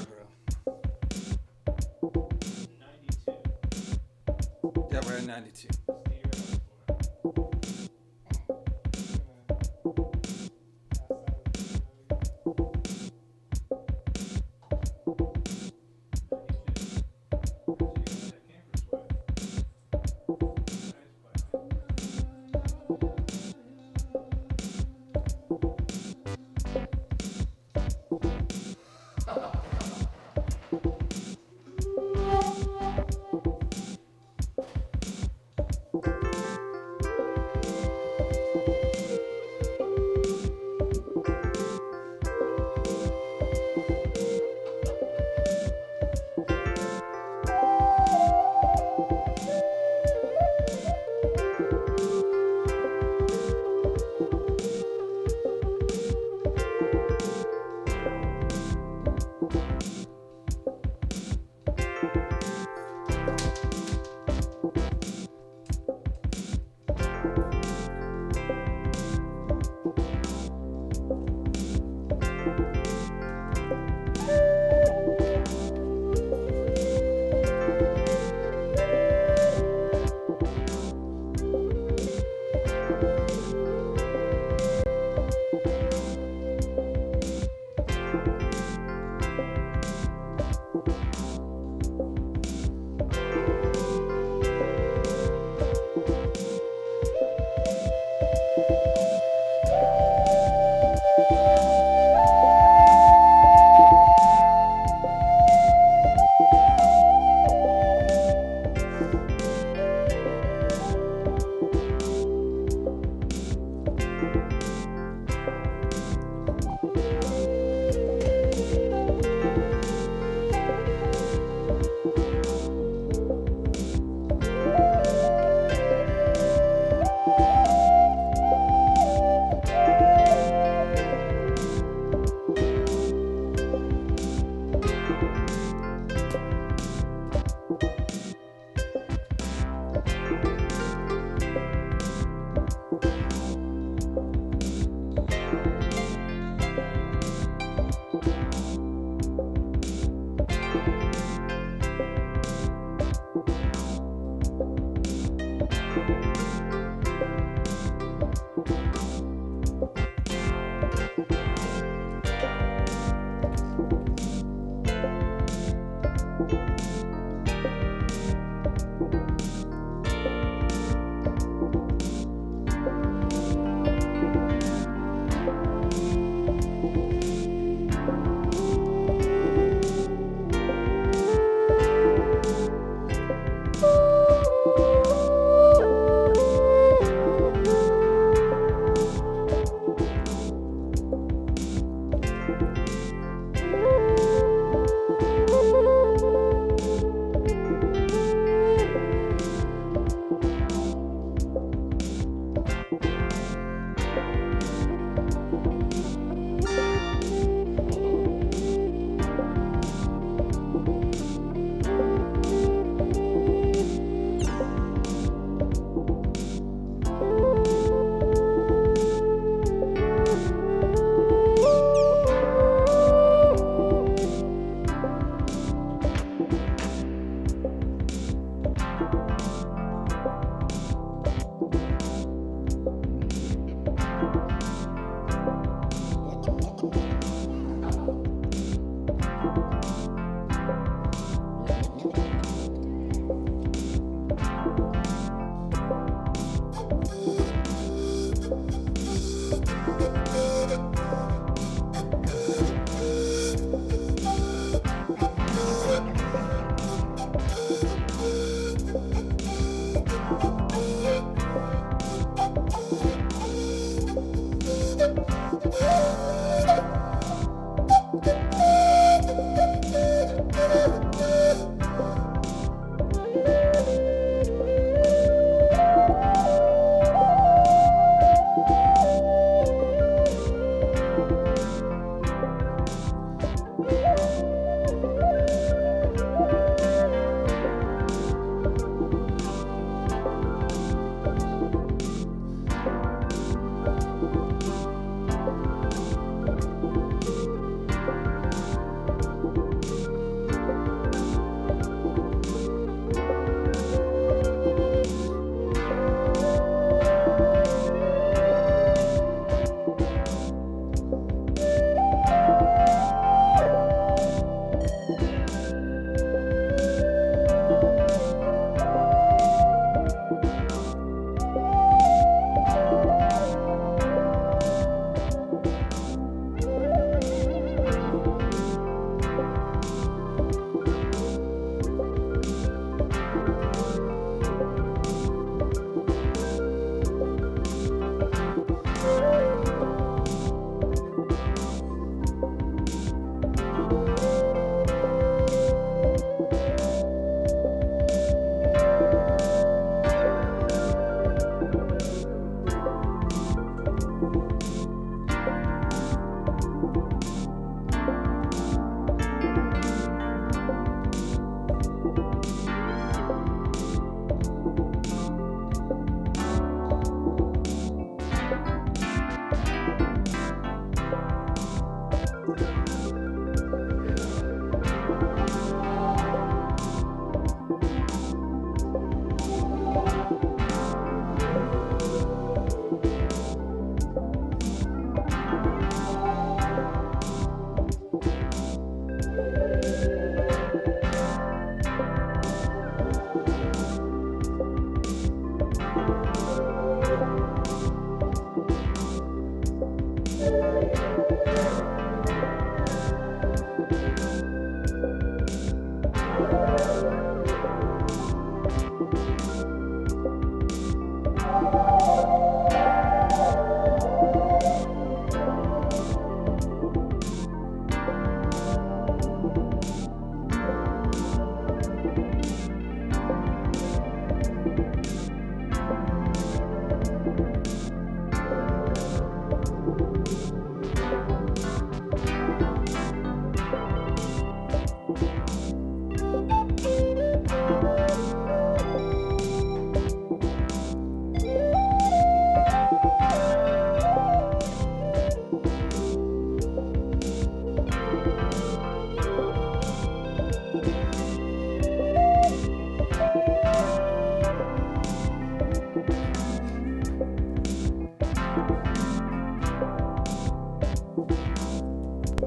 Speaker 3: bro.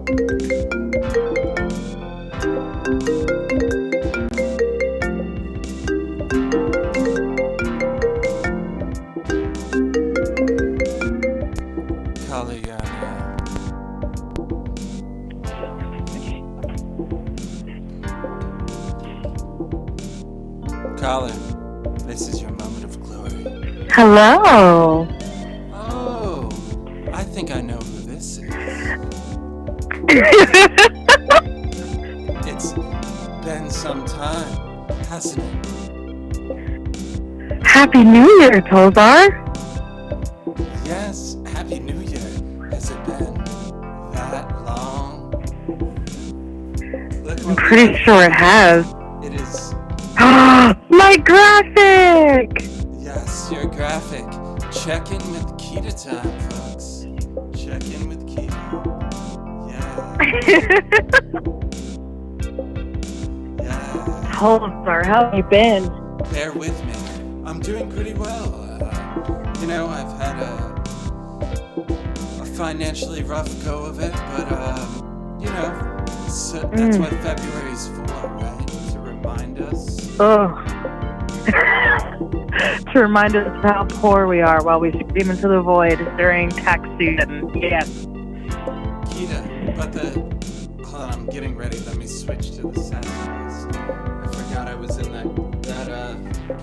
Speaker 3: Kali, Kali, this is your moment of glory.
Speaker 5: Hello.
Speaker 3: Oh, I think I know who this is. It's been some time, hasn't it?
Speaker 5: Happy New Year, Tollzar.
Speaker 3: Yes, Happy New Year. Has it been that long? Look
Speaker 5: I'm
Speaker 3: what
Speaker 5: pretty sure it has.
Speaker 3: it is.
Speaker 5: My graphic!
Speaker 3: Yes, your graphic. Check in with Keeta time, folks. Check in with Keeta. Yeah. Yeah.
Speaker 5: Tollzar, how have you been?
Speaker 3: Bear with me. I'm doing pretty well. I've had a financially rough go of it, but so that's what February's for, right? To remind us.
Speaker 5: To remind us of how poor we are while we scream into the void during tax season. Yes.
Speaker 3: Keeta, but hold on, I'm getting ready. Let me switch to the Sass Boys. I forgot I was in that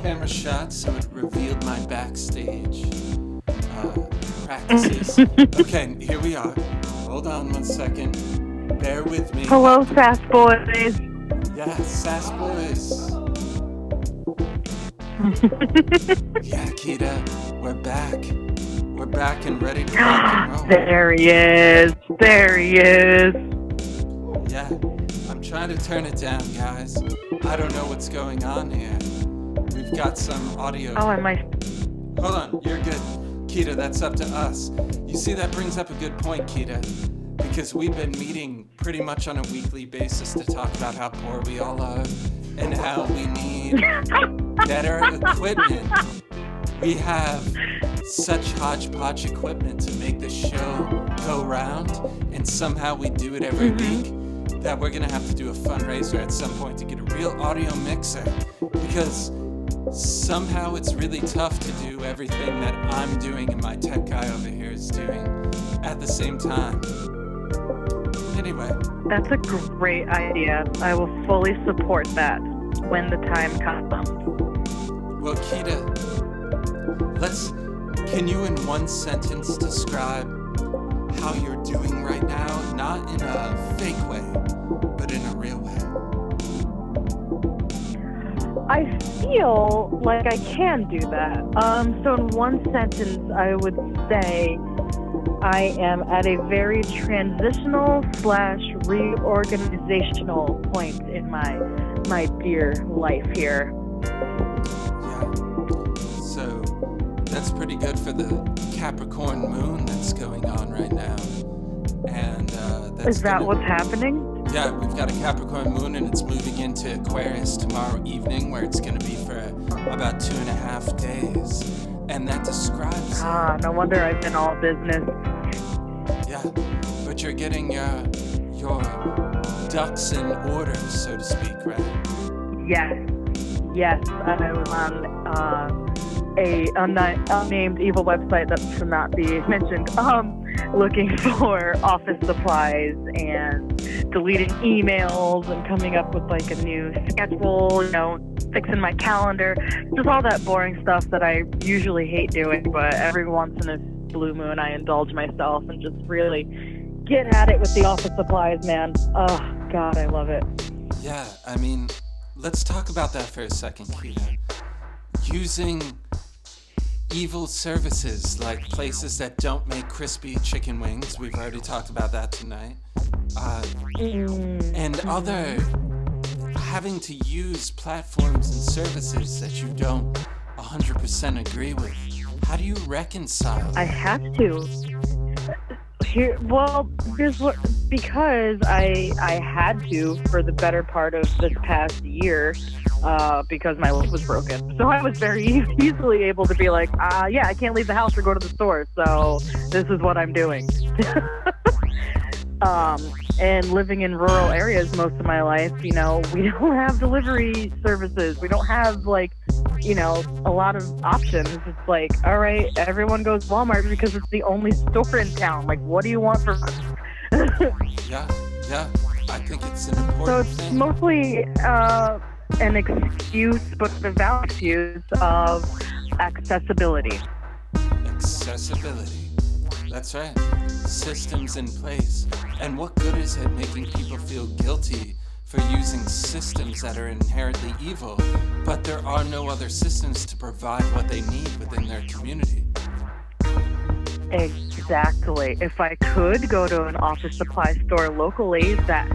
Speaker 3: camera shot, so it revealed my backstage practices. Okay, here we are. Hold on 1 second. Bear with me.
Speaker 5: Hello, Sass Boys.
Speaker 3: Yeah, Sass Boys. Yeah, Keeta, we're back. We're back and ready to rock and roll.
Speaker 5: There he is. There he is.
Speaker 3: Yeah, I'm trying to turn it down, guys. I don't know what's going on here. We've got some audio.
Speaker 5: Oh, I might.
Speaker 3: Hold on, you're good. Keeta, that's up to us. You see, that brings up a good point, Keeta. Because we've been meeting pretty much on a weekly basis to talk about how poor we all are and how we need better equipment. We have such hodgepodge equipment to make the show go round, and somehow we do it every week, that we're gonna have to do a fundraiser at some point to get a real audio mixer, because somehow it's really tough to do everything that I'm doing and my tech guy over here is doing at the same time. Anyway.
Speaker 5: That's a great idea. I will fully support that when the time comes.
Speaker 3: Well, Keeta, can you in one sentence describe how you're doing right now? Not in a fake way, but in a real way.
Speaker 5: I feel like I can do that. So in one sentence, I would say I am at a very transitional / reorganizational point in my dear life here.
Speaker 3: Yeah. So that's pretty good for the Capricorn moon that's going on right now. And
Speaker 5: Is that what's happening?
Speaker 3: Yeah, we've got a Capricorn moon and it's moving into Aquarius tomorrow evening, where it's going to be for about 2.5 days. And that describes...
Speaker 5: No wonder I've been all business.
Speaker 3: Yeah, but you're getting your ducks in order, so to speak, right?
Speaker 5: Yes, I was on a unnamed evil website that should not be mentioned, looking for office supplies and deleting emails and coming up with like a new schedule, fixing my calendar, just all that boring stuff that I usually hate doing, but every once in a blue moon I indulge myself and just really get at it with the office supplies, man. Oh, God, I love it.
Speaker 3: Yeah, I mean, let's talk about that for a second, Keeta. Using evil services like places that don't make crispy chicken wings, we've already talked about that tonight, and other having to use platforms and services that you don't 100% agree with. How do you reconcile?
Speaker 5: I have to. Because I had to for the better part of this past year, because my leg was broken. So I was very easily able to be like, I can't leave the house or go to the store, so this is what I'm doing. and living in rural areas most of my life, we don't have delivery services. We don't have a lot of options. It's like, all right, everyone goes Walmart because it's the only store in town. Like, what do you want from us?
Speaker 3: Yeah. I think it's an important
Speaker 5: So it's
Speaker 3: thing.
Speaker 5: mostly an excuse, but a valid excuse of accessibility.
Speaker 3: Accessibility. That's right. Systems in place. And what good is it making people feel guilty for using systems that are inherently evil, but there are no other systems to provide what they need within their community?
Speaker 5: Exactly. If I could go to an office supply store locally that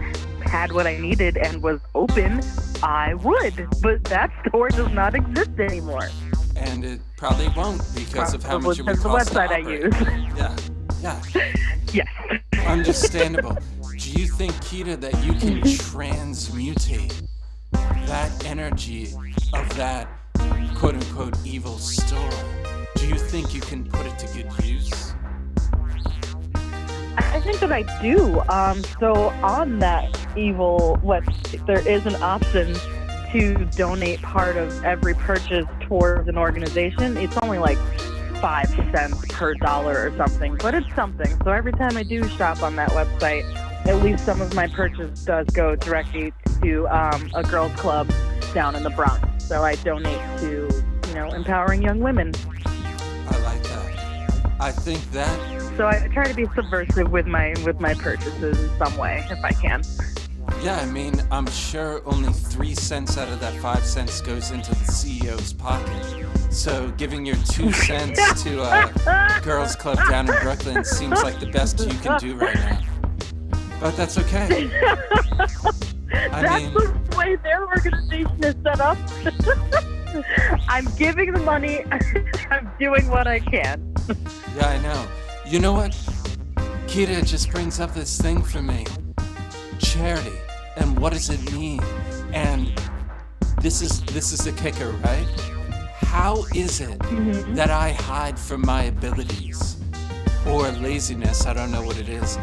Speaker 5: had what I needed and was open, I would. But that store does not exist anymore.
Speaker 3: And it probably won't because of how much it would
Speaker 5: Because the
Speaker 3: cost to
Speaker 5: website I
Speaker 3: operate.
Speaker 5: use.
Speaker 3: Yeah.
Speaker 5: Yes.
Speaker 3: Understandable. Do you think, Keeta, that you can transmutate that energy of that quote-unquote evil store? Do you think you can put it to good use?
Speaker 5: I think that I do. So on that evil website, there is an option to donate part of every purchase towards an organization. It's only like 5 cents per dollar or something, but it's something. So every time I do shop on that website, at least some of my purchase does go directly to a girls' club down in the Bronx. So I donate to, empowering young women.
Speaker 3: I like that. I think that...
Speaker 5: So I try to be subversive with my purchases in some way, if I can.
Speaker 3: Yeah, I mean, I'm sure only 3 cents out of that 5 cents goes into the CEO's pocket. So giving your 2 cents to a girls' club down in Brooklyn seems like the best you can do right now. But that's okay.
Speaker 5: That's the way their organization is set up. I'm giving the money. I'm doing what I can.
Speaker 3: Yeah, I know. You know what? Keeta just brings up this thing for me. Charity. And what does it mean? And this is the kicker, right? How is it that I hide from my abilities or laziness? I don't know what it is.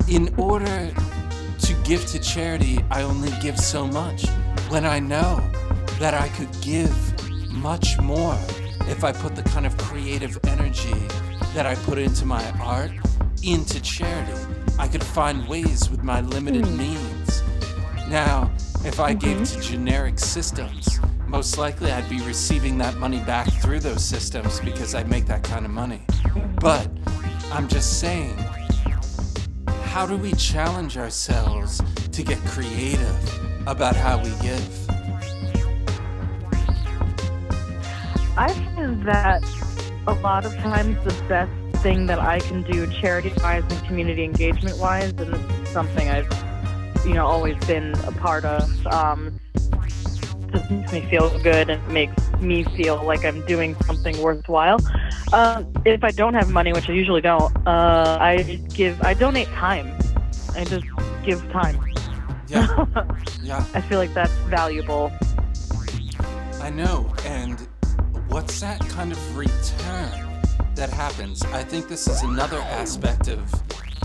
Speaker 3: In order to give to charity, I only give so much when I know that I could give much more if I put the kind of creative energy that I put into my art into charity. I could find ways with my limited means. Now, if I gave to generic systems, most likely I'd be receiving that money back through those systems because I make that kind of money. But I'm just saying, how do we challenge ourselves to get creative about how we give?
Speaker 5: I find that a lot of times the best thing that I can do charity-wise and community engagement-wise, and this is something I've, always been a part of, just makes me feel good and makes me feel like I'm doing something worthwhile. If I don't have money, which I usually don't, I donate time. I just give time.
Speaker 3: Yeah. Yeah.
Speaker 5: I feel like that's valuable.
Speaker 3: I know, and what's that kind of return that happens? I think this is another aspect of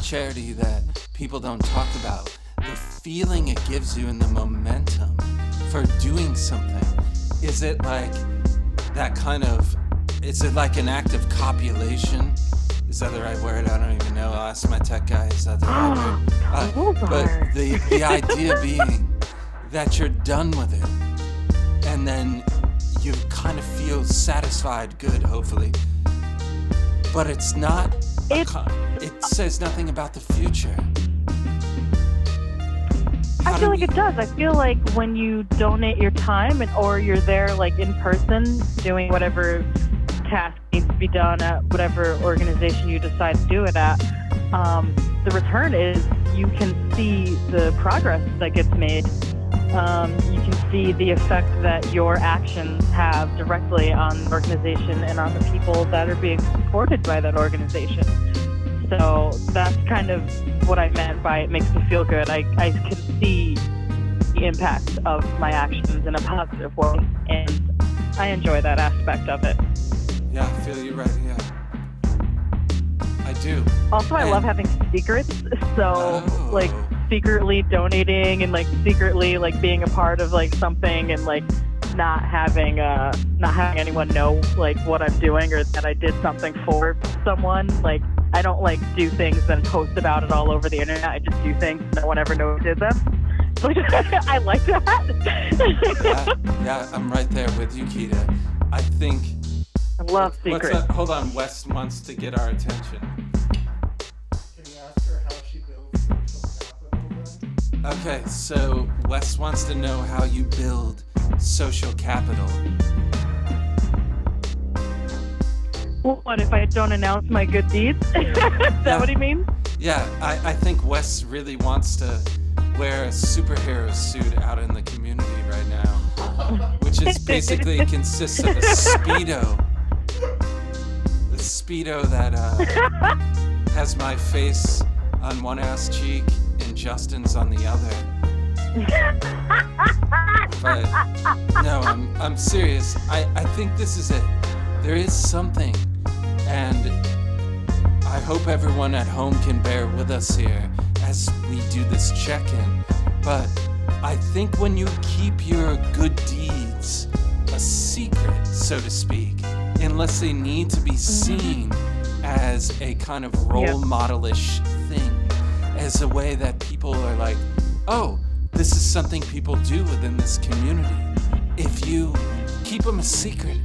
Speaker 3: charity that people don't talk about. The feeling it gives you and the momentum for doing something. Is it like that kind of, is it like an act of copulation? Is that the right word? I don't even know. I'll ask my tech guy. Is that the right word? But the idea being that you're done with it and then you kind of feel satisfied, good, hopefully. But it's not, it says nothing about the future.
Speaker 5: I feel like it does. I feel like when you donate your time or you're there like in person doing whatever task needs to be done at whatever organization you decide to do it at, the return is you can see the progress that gets made. You can see the effect that your actions have directly on the organization and on the people that are being supported by that organization. So that's kind of what I meant by it makes me feel good. I can see the impact of my actions in a positive way, and I enjoy that aspect of it.
Speaker 3: Yeah, I feel you right, yeah. I do.
Speaker 5: Also, I love having secrets. So, like, secretly donating and, like, secretly, like, being a part of, like, something and, like, not having anyone know, like, what I'm doing or that I did something for someone. Like, I don't, like, do things and post about it all over the internet. I just do things. No one ever knows who did them. Like, I like that.
Speaker 3: Yeah, I'm right there with you, Keeta. I think...
Speaker 5: I love secrets.
Speaker 3: Hold on, Wes wants to get our attention.
Speaker 8: Can you ask her how she builds social capital then?
Speaker 3: Okay, so Wes wants to know how you build social capital.
Speaker 5: What, if I don't announce my good deeds? Is that what he means?
Speaker 3: Yeah, I think Wes really wants to wear a superhero suit out in the community right now, which is basically consists of a Speedo. The Speedo that has my face on one ass cheek and Justin's on the other. But no, I'm serious. I think this is it. There is something, and I hope everyone at home can bear with us here as we do this check-in. But I think when you keep your good deeds a secret, so to speak, unless they need to be seen as a kind of role model-ish thing, as a way that people are like, oh, this is something people do within this community. If you keep them a secret,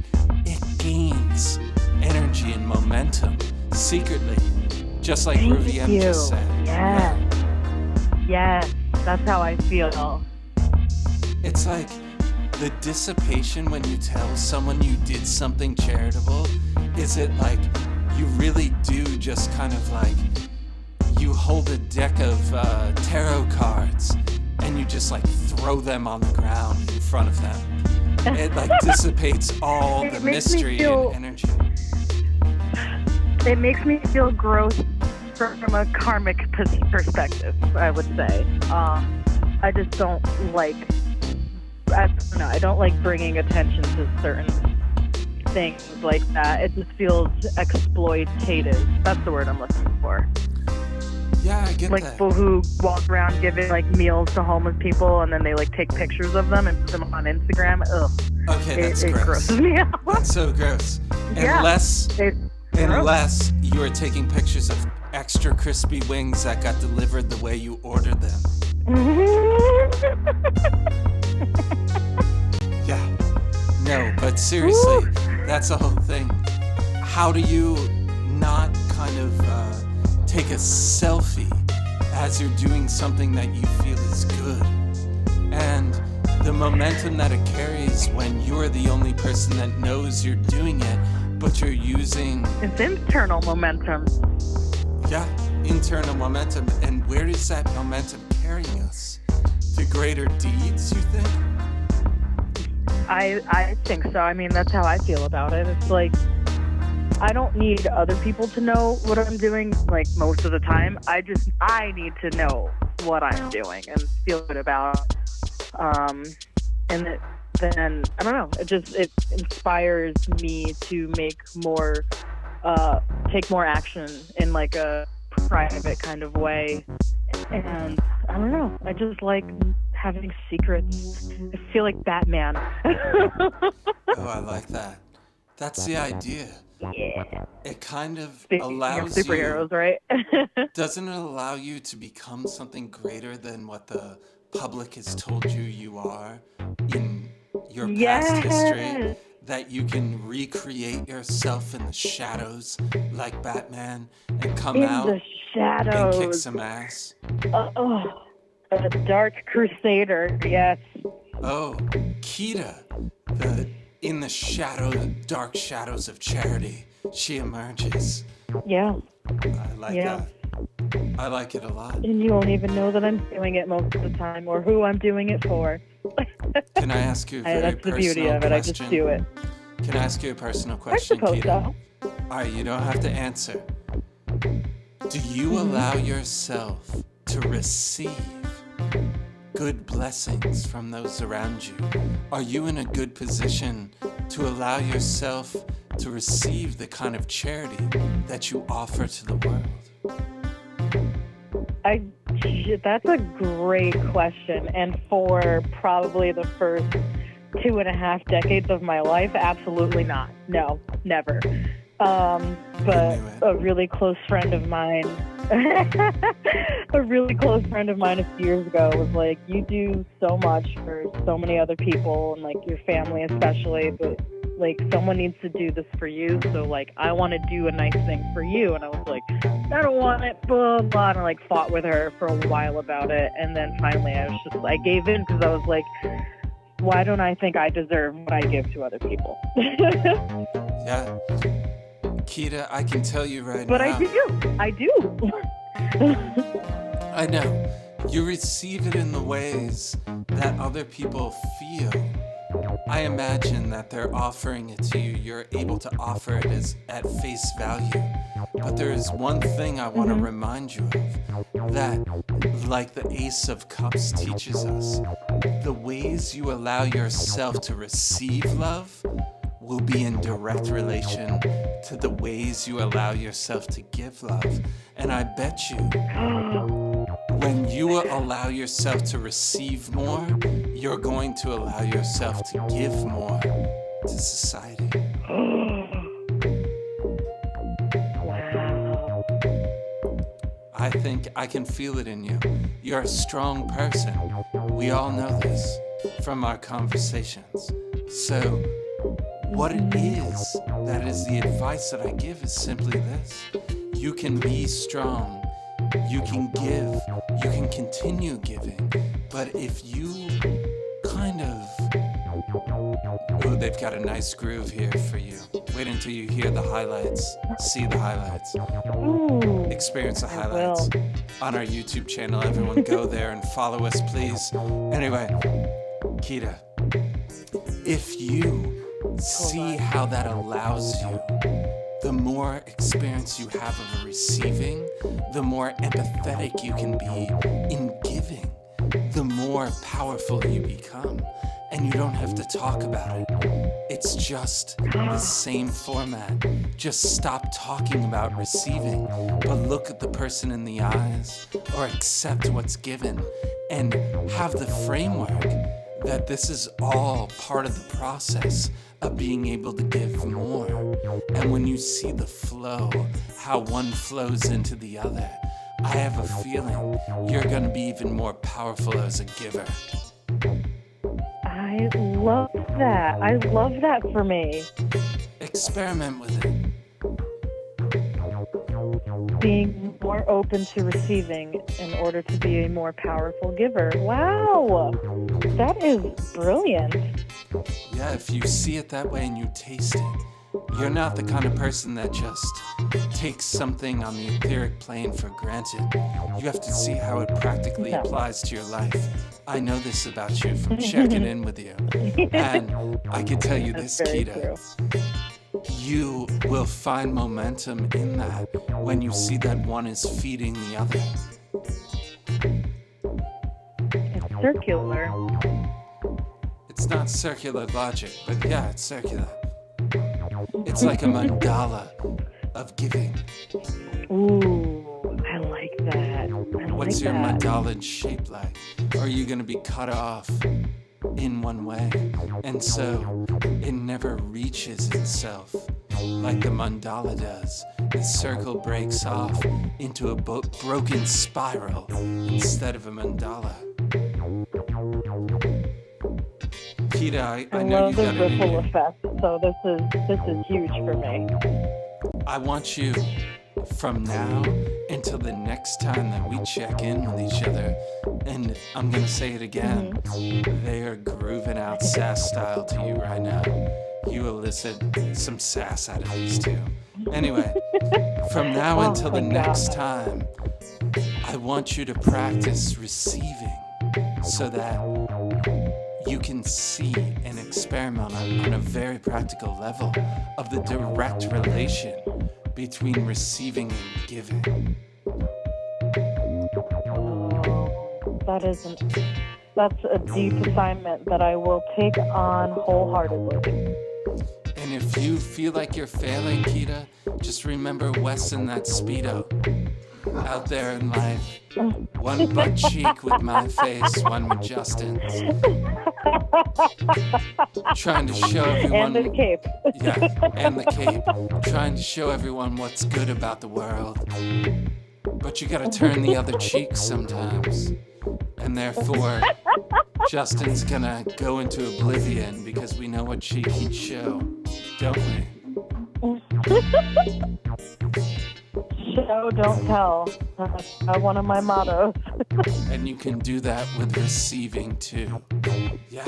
Speaker 3: it gains energy and momentum secretly, just like Ruby M just said.
Speaker 5: Yes, that's how I feel.
Speaker 3: It's like the dissipation when you tell someone you did something charitable. Is it like you really do just kind of like you hold a deck of tarot cards and you just like throw them on the ground in front of them? It like dissipates all the mystery and energy.
Speaker 5: It makes me feel gross from a karmic perspective, I would say. I just don't like, I don't like bringing attention to certain things like that. It just feels exploitative. That's the word I'm looking for.
Speaker 3: Yeah, I get
Speaker 5: like
Speaker 3: that.
Speaker 5: People who walk around giving like meals to homeless people and then they like take pictures of them and put them on Instagram. Ugh.
Speaker 3: Okay, that's
Speaker 5: it
Speaker 3: gross.
Speaker 5: grosses me out.
Speaker 3: That's so gross.
Speaker 5: Yeah,
Speaker 3: Unless you are taking pictures of extra crispy wings that got delivered the way you ordered them. Yeah. No, but seriously, that's the whole thing. How do you not kind of take a selfie as you're doing something that you feel is good? And the momentum that it carries when you're the only person that knows you're doing it, but you're using...
Speaker 5: It's internal momentum.
Speaker 3: Yeah, internal momentum. And where is that momentum carrying us? To greater deeds, you think?
Speaker 5: I think so. I mean, that's how I feel about it. It's like, I don't need other people to know what I'm doing, like, most of the time. I need to know what I'm doing and feel good about and then, I don't know, it inspires me to make more, take more action in, like, a private kind of way. And, I don't know, I just like having secrets. I feel like Batman.
Speaker 3: Oh, I like that. That's the idea.
Speaker 5: Yeah.
Speaker 3: It kind of
Speaker 5: Speaking
Speaker 3: allows
Speaker 5: of superheroes, right?
Speaker 3: Doesn't it allow you to become something greater than what the public has told you are in your past history? That you can recreate yourself in the shadows like Batman and come out
Speaker 5: the shadows
Speaker 3: and kick some ass.
Speaker 5: A dark crusader, yes.
Speaker 3: Oh, Keeta, in the dark shadows of charity, she emerges.
Speaker 5: Yeah.
Speaker 3: I like that. I like it a lot.
Speaker 5: And you won't even know that I'm doing it most of the time or who I'm doing it for.
Speaker 3: Can I ask you a very
Speaker 5: that's the beauty
Speaker 3: personal
Speaker 5: of it.
Speaker 3: question?
Speaker 5: I just do it.
Speaker 3: Can I ask you a personal question,
Speaker 5: I suppose
Speaker 3: Keeta?
Speaker 5: so.
Speaker 3: All right, you don't have to answer. Do you allow yourself to receive good blessings from those around you? Are you in a good position to allow yourself to receive the kind of charity that you offer to the world?
Speaker 5: That's a great question. And for probably the first 2.5 decades of my life, absolutely not. No, never. But a really close friend of mine, a few years ago was like, you do so much for so many other people and like your family especially, but like someone needs to do this for you. So like, I want to do a nice thing for you. And I was like, I don't want it, blah, blah. And I like fought with her for a while about it. And then finally I gave in because I was like, why don't I think I deserve what I give to other people?
Speaker 3: Yeah. Keeta, I can tell you right
Speaker 5: but
Speaker 3: now.
Speaker 5: I do.
Speaker 3: I know. You receive it in the ways that other people feel. I imagine that they're offering it to you. You're able to offer it at face value. But there is one thing I want to remind you of, that, like the Ace of Cups teaches us, the ways you allow yourself to receive love will be in direct relation to the ways you allow yourself to give love. And I bet you, when you allow yourself to receive more, you're going to allow yourself to give more to society.
Speaker 5: Wow.
Speaker 3: I think I can feel it in you. You're a strong person. We all know this from our conversations. So, what it is, that is the advice that I give, is simply this. You can be strong, you can give, you can continue giving, but if you kind of... Oh, they've got a nice groove here for you. Wait until you hear the highlights, see the highlights, experience the highlights on our YouTube channel. Everyone go there and follow us, please. Anyway, Keeta, if you see how that allows you, the more experience you have of receiving, the more empathetic you can be in giving, the more powerful you become. And you don't have to talk about it. It's just the same format. Just stop talking about receiving, but look at the person in the eyes, or accept what's given, and have the framework that this is all part of the process of being able to give more. And when you see the flow, how one flows into the other, I have a feeling you're gonna be even more powerful as a giver.
Speaker 5: I love that. I love that for me.
Speaker 3: Experiment with it.
Speaker 5: Being more open to receiving in order to be a more powerful giver. Wow. That is brilliant.
Speaker 3: Yeah, if you see it that way and you taste it, you're not the kind of person that just takes something on the etheric plane for granted. You have to see how it practically applies to your life. I know this about you from checking in with you. And I can tell you this, Keeta. You will find momentum in that when you see that one is feeding the other.
Speaker 5: It's circular.
Speaker 3: It's not circular logic, but yeah, it's circular. It's like a mandala of giving.
Speaker 5: Ooh, I like that.
Speaker 3: What's your mandala shape like? Or are you going to be cut off in one way? And so it never reaches itself like the mandala does. The circle breaks off into a broken spiral instead of a mandala. Keeta, I know you got
Speaker 5: the ripple effect, so this is huge for me.
Speaker 3: I want you, from now until the next time that we check in with each other, and I'm gonna say it again, they are grooving out Sass style to you right now. You elicit some sass out of these two. Anyway, from now until the next time, I want you to practice receiving so that you can see and experiment on a very practical level of the direct relation between receiving and giving.
Speaker 5: That's a deep assignment that I will take on wholeheartedly.
Speaker 3: And if if you feel like you're failing, Keeta, just remember Wes in that Speedo. Out there in life. One butt cheek with my face, one with Justin's. Trying to show everyone...
Speaker 5: And the cape.
Speaker 3: Yeah, and the cape. Trying to show everyone what's good about the world. But you gotta turn the other cheek sometimes. And therefore, Justin's gonna go into oblivion because we know what cheek he'd show, don't we?
Speaker 5: Show, don't tell. That's one of my mottos.
Speaker 3: And you can do that with receiving too. Yeah.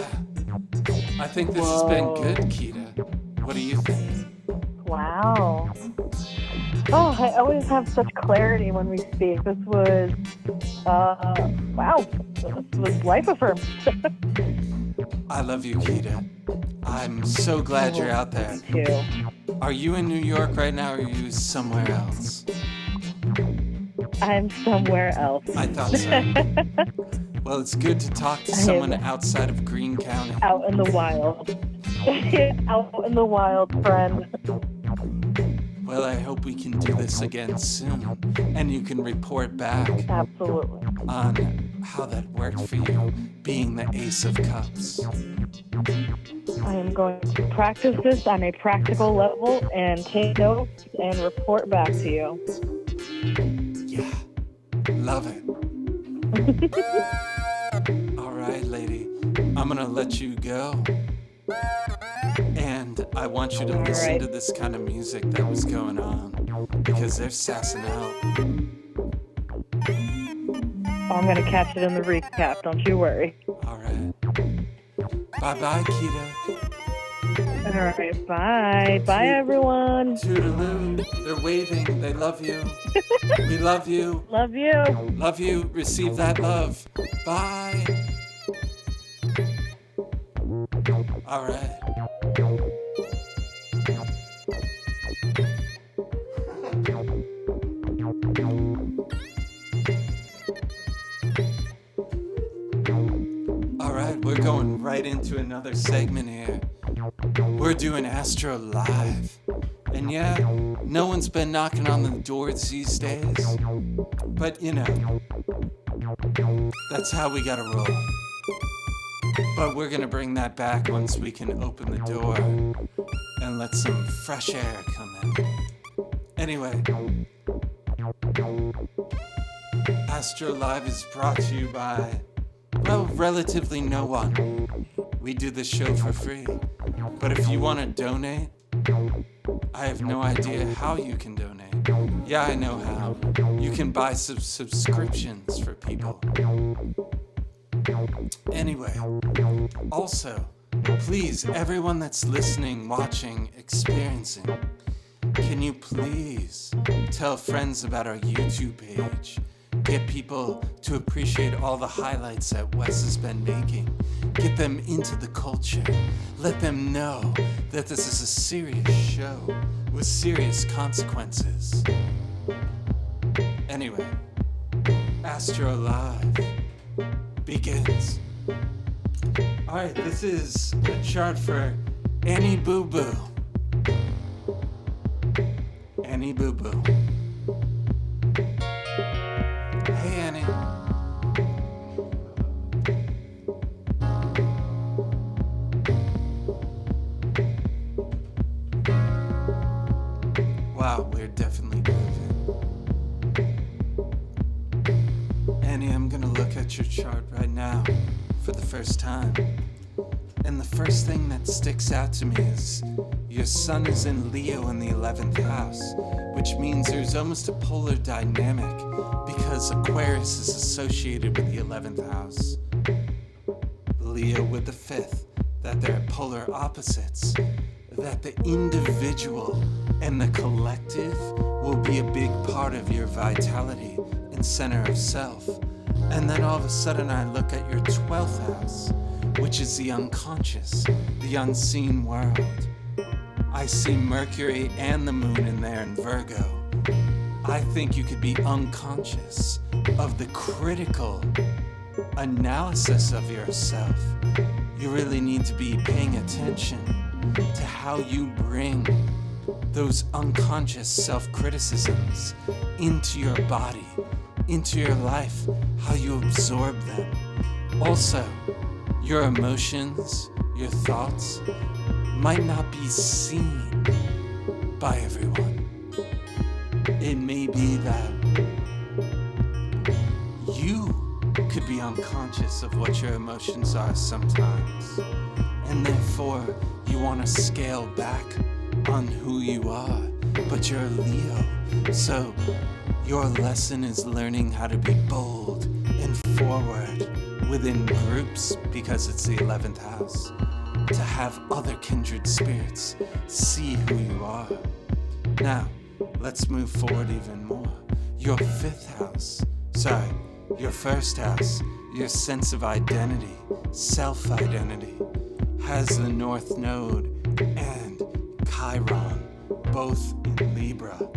Speaker 3: I think this has been good, Keeta. What do you think?
Speaker 5: Wow. Oh, I always have such clarity when we speak. This was, wow. This was life affirming.
Speaker 3: I love you, Keeta. I'm so glad you're out there.
Speaker 5: Me too.
Speaker 3: Are you in New York right now, or are you somewhere else?
Speaker 5: I'm somewhere else.
Speaker 3: I thought so. Well, it's good to talk to someone outside of Greene County.
Speaker 5: Out in the wild. Out in the wild, friend.
Speaker 3: Well, I hope we can do this again soon, and you can report back
Speaker 5: Absolutely.
Speaker 3: on how that worked for you, being the Ace of Cups.
Speaker 5: I am going to practice this on a practical level and take notes and report back to you.
Speaker 3: Yeah, love it. All right, lady, I'm gonna let you go. And I want you to listen to this kind of music that was going on, because they're sassing out.
Speaker 5: I'm going to catch it in the recap, don't you worry.
Speaker 3: All right. Bye-bye, Keeta.
Speaker 5: All right, bye. Bye, everyone.
Speaker 3: Toodaloo. They're waving. They love you. We love you.
Speaker 5: Love you.
Speaker 3: Love you. Receive that love. Bye. All right. All right, we're going right into another segment here. We're doing Astro Live. And yeah, no one's been knocking on the doors these days. But you know, that's how we gotta roll. But we're gonna bring that back once we can open the door and let some fresh air come in. Anyway, Astro Live is brought to you by, well, relatively no one. We do this show for free. But if you want to donate, I have no idea how you can donate. Yeah, I know how. You can buy some subscriptions for people. Anyway, also, please, everyone that's listening, watching, experiencing, can you please tell friends about our YouTube page? Get people to appreciate all the highlights that Wes has been making. Get them into the culture. Let them know that this is a serious show with serious consequences. Anyway, Astro Live begins. Alright, this is a chart for Annie Boo Boo. Annie Boo Boo. Hey, Annie. Wow, we're definitely moving. Annie, I'm gonna look at your chart right now for the first time. And the first thing that sticks out to me is your sun is in Leo in the 11th house, which means there's almost a polar dynamic because Aquarius is associated with the 11th house. Leo with the 5th, that they're polar opposites, that the individual and the collective will be a big part of your vitality and center of self. And then all of a sudden I look at your 12th house, which is the unconscious, the unseen world. I see Mercury and the moon in there in Virgo. I think you could be unconscious of the critical analysis of yourself. You really need to be paying attention to how you bring those unconscious self-criticisms into your body, into your life, how you absorb them. Also, your emotions, your thoughts might not be seen by everyone. It may be that you could be unconscious of what your emotions are sometimes, and therefore you want to scale back on who you are, but you're a Leo, so your lesson is learning how to be bold and forward within groups, because it's the 11th house, to have other kindred spirits see who you are. Now, let's move forward even more. Your 5th house, your 1st house, your sense of identity, self-identity, has the North Node and Chiron, both in Libra.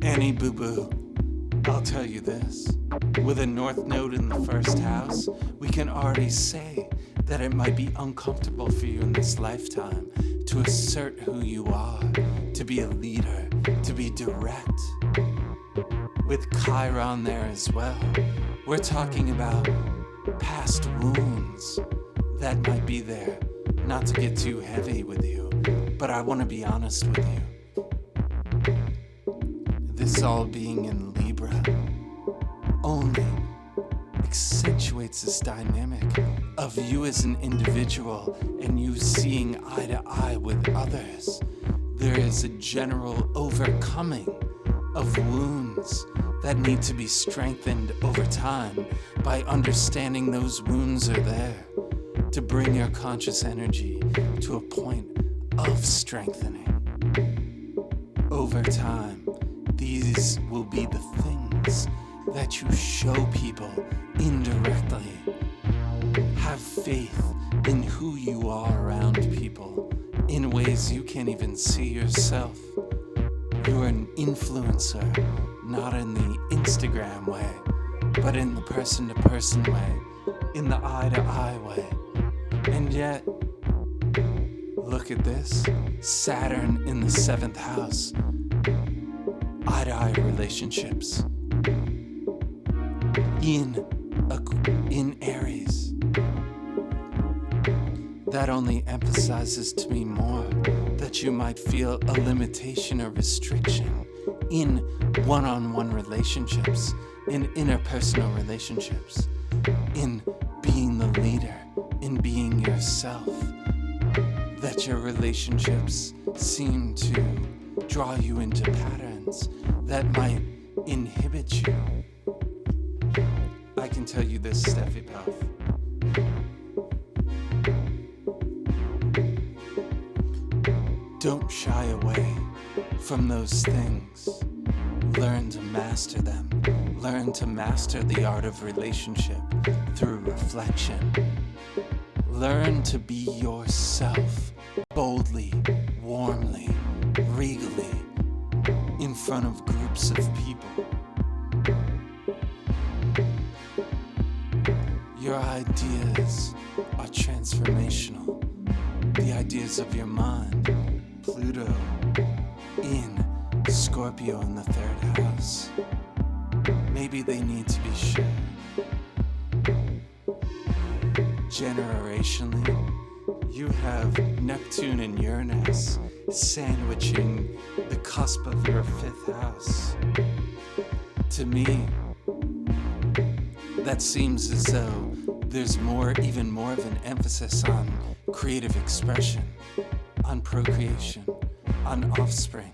Speaker 3: Annie Boo Boo, I'll tell you this. With a North Node in the 1st house, we can already say that it might be uncomfortable for you in this lifetime to assert who you are, to be a leader, to be direct. With Chiron there as well, we're talking about past wounds that might be there. Not to get too heavy with you, but I want to be honest with you. This all being in Libra only accentuates this dynamic of you as an individual and you seeing eye to eye with others. There is a general overcoming of wounds that need to be strengthened over time by understanding those wounds are there, to bring your conscious energy to a point of strengthening. Over time, these will be the things that you show people indirectly. Have faith in who you are around people in ways you can't even see yourself. You're an influencer, not in the Instagram way, but in the person-to-person way, in the eye-to-eye way. And yet, look at this. Saturn in the 7th house. Eye-to-eye relationships. In Aries. That only emphasizes to me more that you might feel a limitation or restriction in one-on-one relationships, in interpersonal relationships, in being the leader, in being yourself. That your relationships seem to draw you into patterns that might inhibit you. I can tell you this, Steffi Puff. Don't shy away from those things. Learn to master them. Learn to master the art of relationship through reflection. Learn to be yourself, boldly, warmly, regally, in front of groups of people. Your ideas are transformational. The ideas of your mind. Pluto in Scorpio in the 3rd house. Maybe they need to be shared. Generationally, you have Neptune and Uranus sandwiching the cusp of your 5th house. To me, that seems as though there's even more of an emphasis on creative expression, on procreation, on offspring.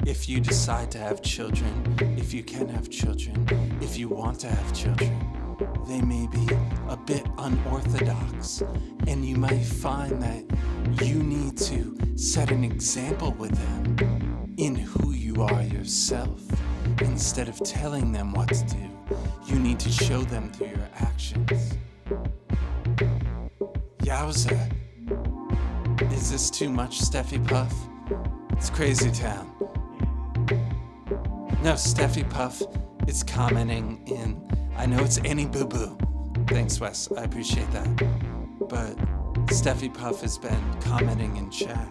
Speaker 3: If you decide to have children, if you can have children, if you want to have children, they may be a bit unorthodox, and you might find that you need to set an example with them in who you are yourself. Instead of telling them what to do, you need to show them through your actions. Yowza. Is this too much, Steffi Puff? It's crazy town. No, Steffi Puff is commenting in. I know it's Annie Boo Boo. Thanks, Wes. I appreciate that. But Steffi Puff has been commenting in chat.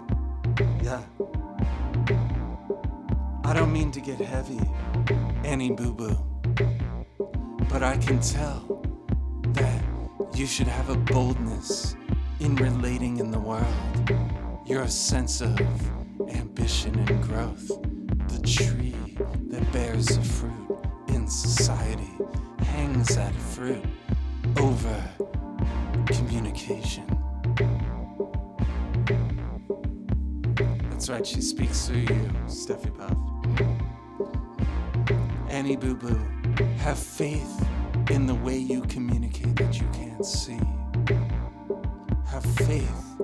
Speaker 3: Yeah. I don't mean to get heavy, Annie Boo Boo, but I can tell that you should have a boldness in relating in the world. Your sense of ambition and growth, the tree that bears the fruit in society, hangs that fruit over communication. That's right, she speaks through you, Steffi Puff. Annie Boo Boo, have faith in the way you communicate that you can't see. Have faith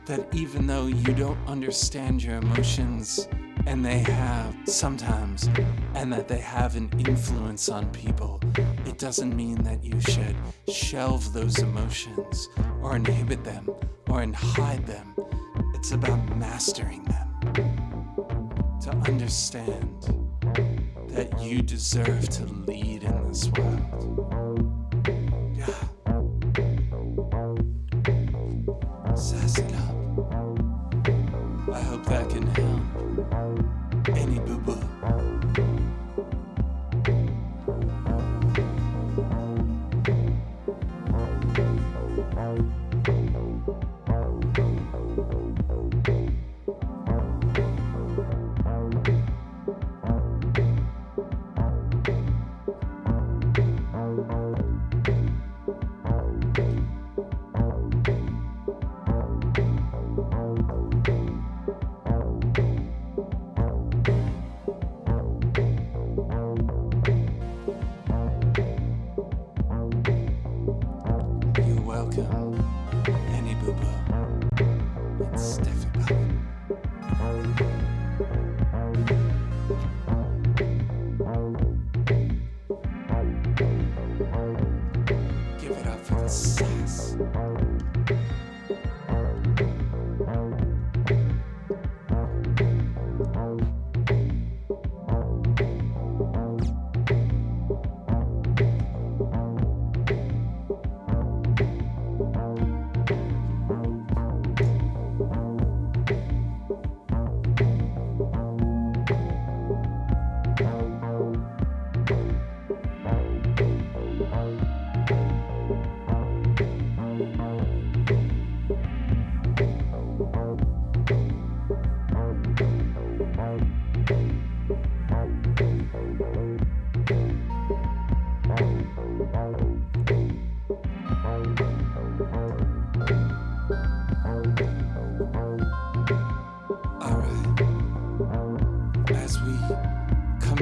Speaker 3: that even though you don't understand your emotions, and they have sometimes, and that they have an influence on people, it doesn't mean that you should shelve those emotions or inhibit them or hide them. It's about mastering them, to understand that you deserve to lead in this world. Yeah. Sass it up. I hope that can help. Any Boo Boo.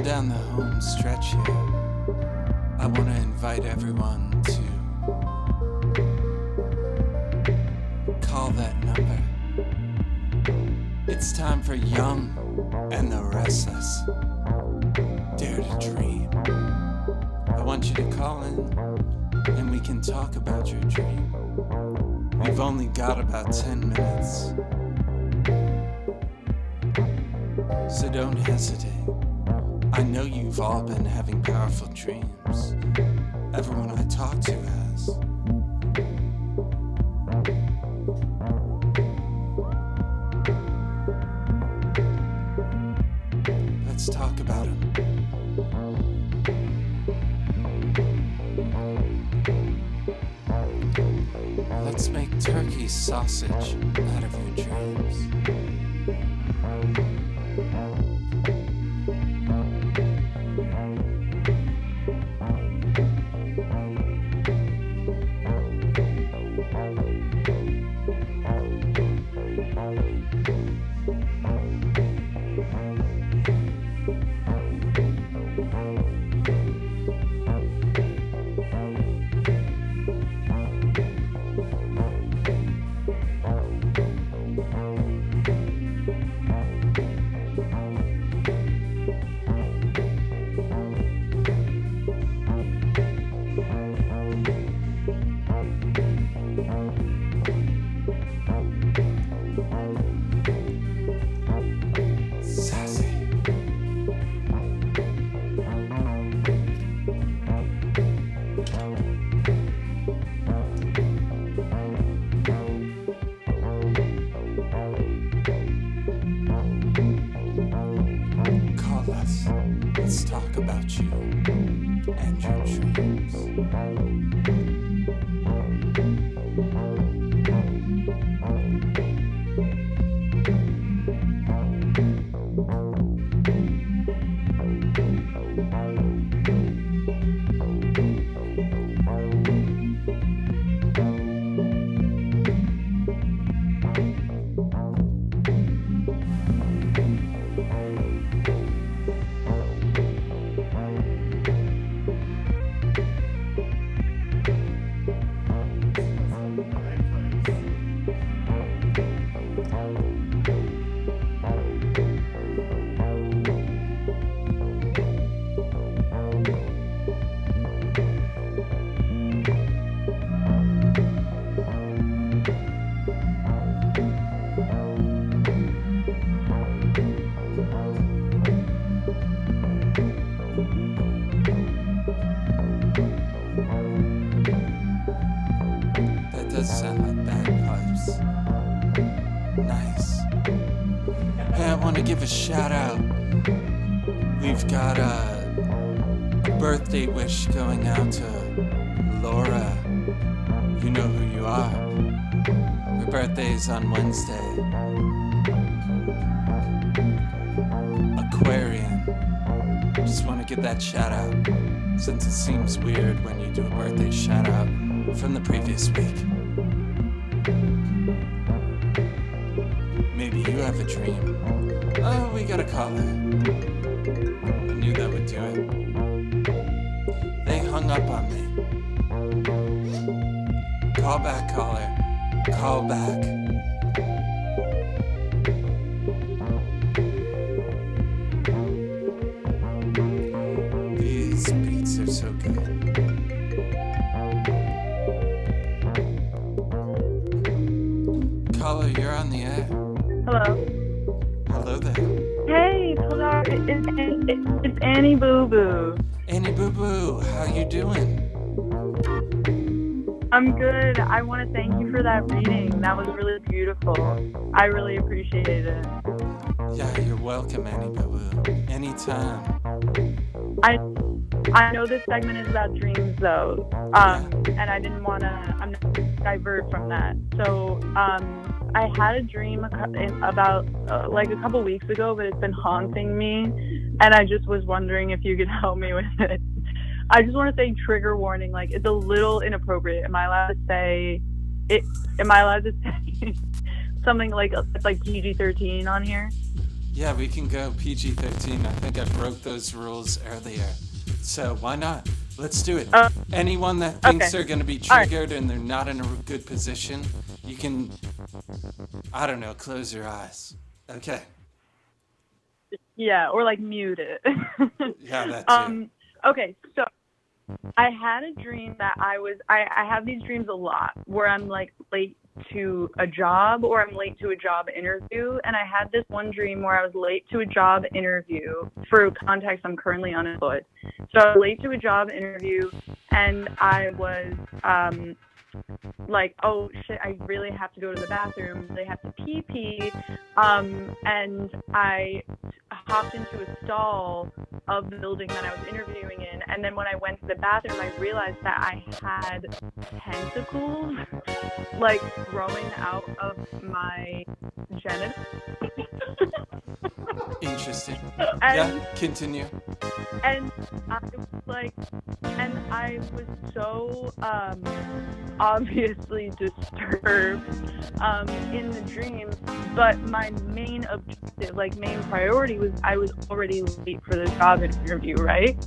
Speaker 3: Down the home stretch here, I want to invite everyone to call that number. It's time for Young and the Restless. Dare to dream. I want you to call in and we can talk about your dream. We've only got about 10 minutes, so don't hesitate. I know you've all been having powerful dreams. Everyone I talk to has. Let's talk about them. Let's make turkey sausage out of your dreams. Let's talk about you and your dreams. Sound like bagpipes. Nice. Hey, I want to give a shout out. We've got a birthday wish going out to Laura. You know who you are. Her birthday is on Wednesday. Aquarian. Just want to give that shout out, since it seems weird when you do a birthday shout out from the previous week. Maybe you have a dream. Oh, we got a caller. I knew that would do it. They hung up on me. Call back, caller. Call back. These beats are so good. Caller, you're on the air.
Speaker 5: Hello.
Speaker 3: Hello there.
Speaker 5: Hey, Tollzar, it's Annie Boo Boo.
Speaker 3: Annie Boo Boo, how you doing?
Speaker 5: I'm good. I want to thank you for that reading. That was really beautiful. I really appreciated it.
Speaker 3: Yeah, you're welcome, Annie Boo Boo. Anytime.
Speaker 5: I know this segment is about dreams, though, and I didn't want to divert from that. So, I had a dream about like a couple weeks ago, but it's been haunting me, and I just was wondering if you could help me with it. I just want to say trigger warning, like it's a little inappropriate. Am I allowed to say it? Am I allowed to say something like PG-13 on here?
Speaker 3: Yeah, we can go PG-13. I think I broke those rules earlier. So why not? Let's do it. Anyone that thinks they're going to be triggered and they're not in a good position, you can, I don't know, close your eyes. Okay.
Speaker 5: Yeah, or like mute it.
Speaker 3: Yeah, that too.
Speaker 5: Okay, so I had a dream that I have these dreams a lot where I'm like late to a job or I'm late to a job interview. And I had this one dream where I was late to a job interview. For context, I'm currently unemployed. So I was late to a job interview and I was like, oh shit, I really have to go to the bathroom. They have to pee. And I hopped into a stall of the building that I was interviewing in. And then when I went to the bathroom, I realized that I had tentacles like growing out of my genitals.
Speaker 3: Interesting.
Speaker 5: And,
Speaker 3: yeah, continue.
Speaker 5: And I was so obviously disturbed in the dream, but my main objective, like main priority, was I was already late for the job interview, right?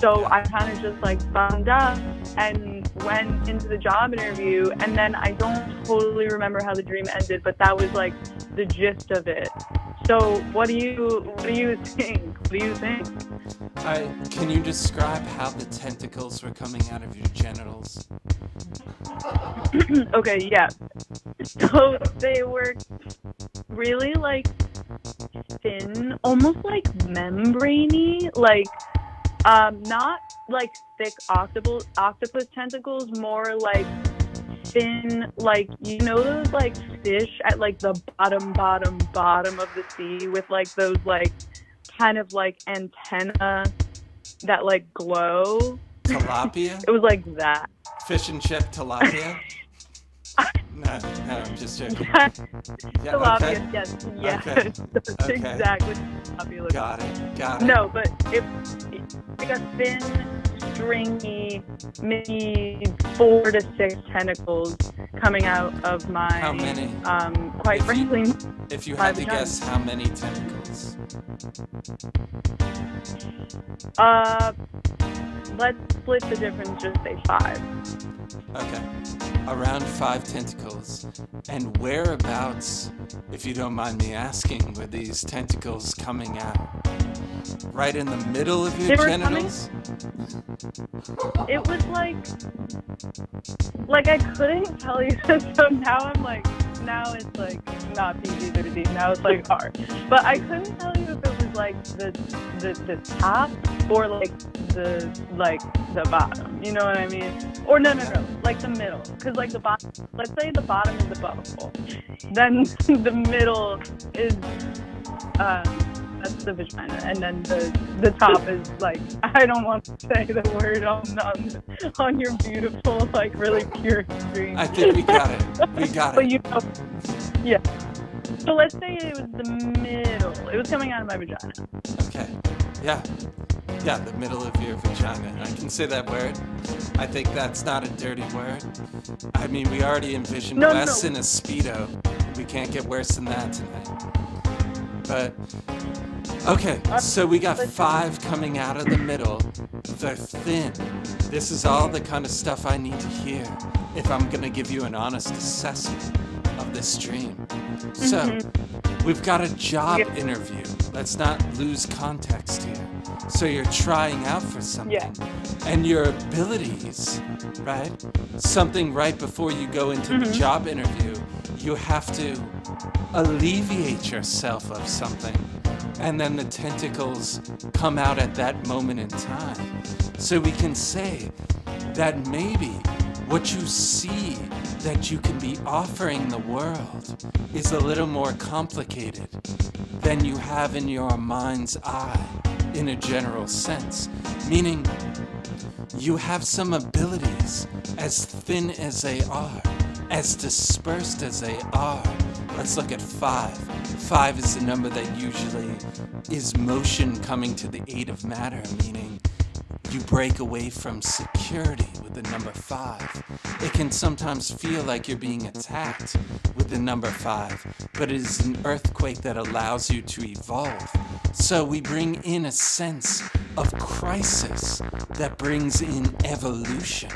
Speaker 5: So I kind of just like bummed up and went into the job interview, and then I don't totally remember how the dream ended, but that was like the gist of it. So what do you think? What do you think?
Speaker 3: Can you describe how the tentacles were coming out of your genitals?
Speaker 5: Okay, yeah. So they were really like thin, almost like membraney, like not like thick octopus tentacles, more like thin, like, you know those like fish at like the bottom of the sea with like those like kind of like antenna that like glow.
Speaker 3: Tilapia?
Speaker 5: It was like that.
Speaker 3: Fish and chip tilapia? No, I'm just joking.
Speaker 5: Yeah,
Speaker 3: Yeah,
Speaker 5: tilapia,
Speaker 3: okay.
Speaker 5: yes.
Speaker 3: Okay.
Speaker 5: That's
Speaker 3: Okay.
Speaker 5: exactly what tilapia looks
Speaker 3: Got it.
Speaker 5: like. No, but it's like a thin, stringy, maybe 4 to 6 tentacles coming out of my.
Speaker 3: How many?
Speaker 5: Quite frankly.
Speaker 3: If you
Speaker 5: my
Speaker 3: had to
Speaker 5: vagina.
Speaker 3: guess, how many tentacles?
Speaker 5: Let's split the difference. Just say 5.
Speaker 3: Okay. Around 5 tentacles. And whereabouts, if you don't mind me asking, were these tentacles coming out? Right in the middle of your
Speaker 5: They were
Speaker 3: genitals?
Speaker 5: It was like I couldn't tell you. So now now it's like not PG-13. Now it's like R. But I couldn't tell you if it was like the top or like the bottom. You know what I mean? Or no, like the middle. Because like the bottom. Let's say the bottom is the butthole. Then the middle is that's the vagina, and then the top is like, I don't want to say the word on your beautiful, like really pure screen.
Speaker 3: I think we got it. We got
Speaker 5: But
Speaker 3: it.
Speaker 5: you know, yeah. So let's say it was the middle. It was coming out of my vagina.
Speaker 3: Okay. Yeah. Yeah, the middle of your vagina. I can say that word. I think that's not a dirty word. I mean, we already envisioned Wes in a Speedo. We can't get worse than that tonight. But, okay, so we got 5 coming out of the middle. They're thin. This is all the kind of stuff I need to hear if I'm going to give you an honest assessment of this dream. So, we've got a job interview. Let's not lose context here. So you're trying out for something.
Speaker 5: Yeah.
Speaker 3: And your abilities, right? Something right before you go into the job interview, you have to alleviate yourself of something. And then the tentacles come out at that moment in time. So we can say that maybe what you see that you can be offering the world is a little more complicated than you have in your mind's eye in a general sense. Meaning, you have some abilities as thin as they are, as dispersed as they are. Let's look at 5. 5 is the number that usually is motion coming to the aid of matter, meaning you break away from security with the number 5. It can sometimes feel like you're being attacked with the number 5, but it is an earthquake that allows you to evolve. So we bring in a sense of crisis that brings in evolution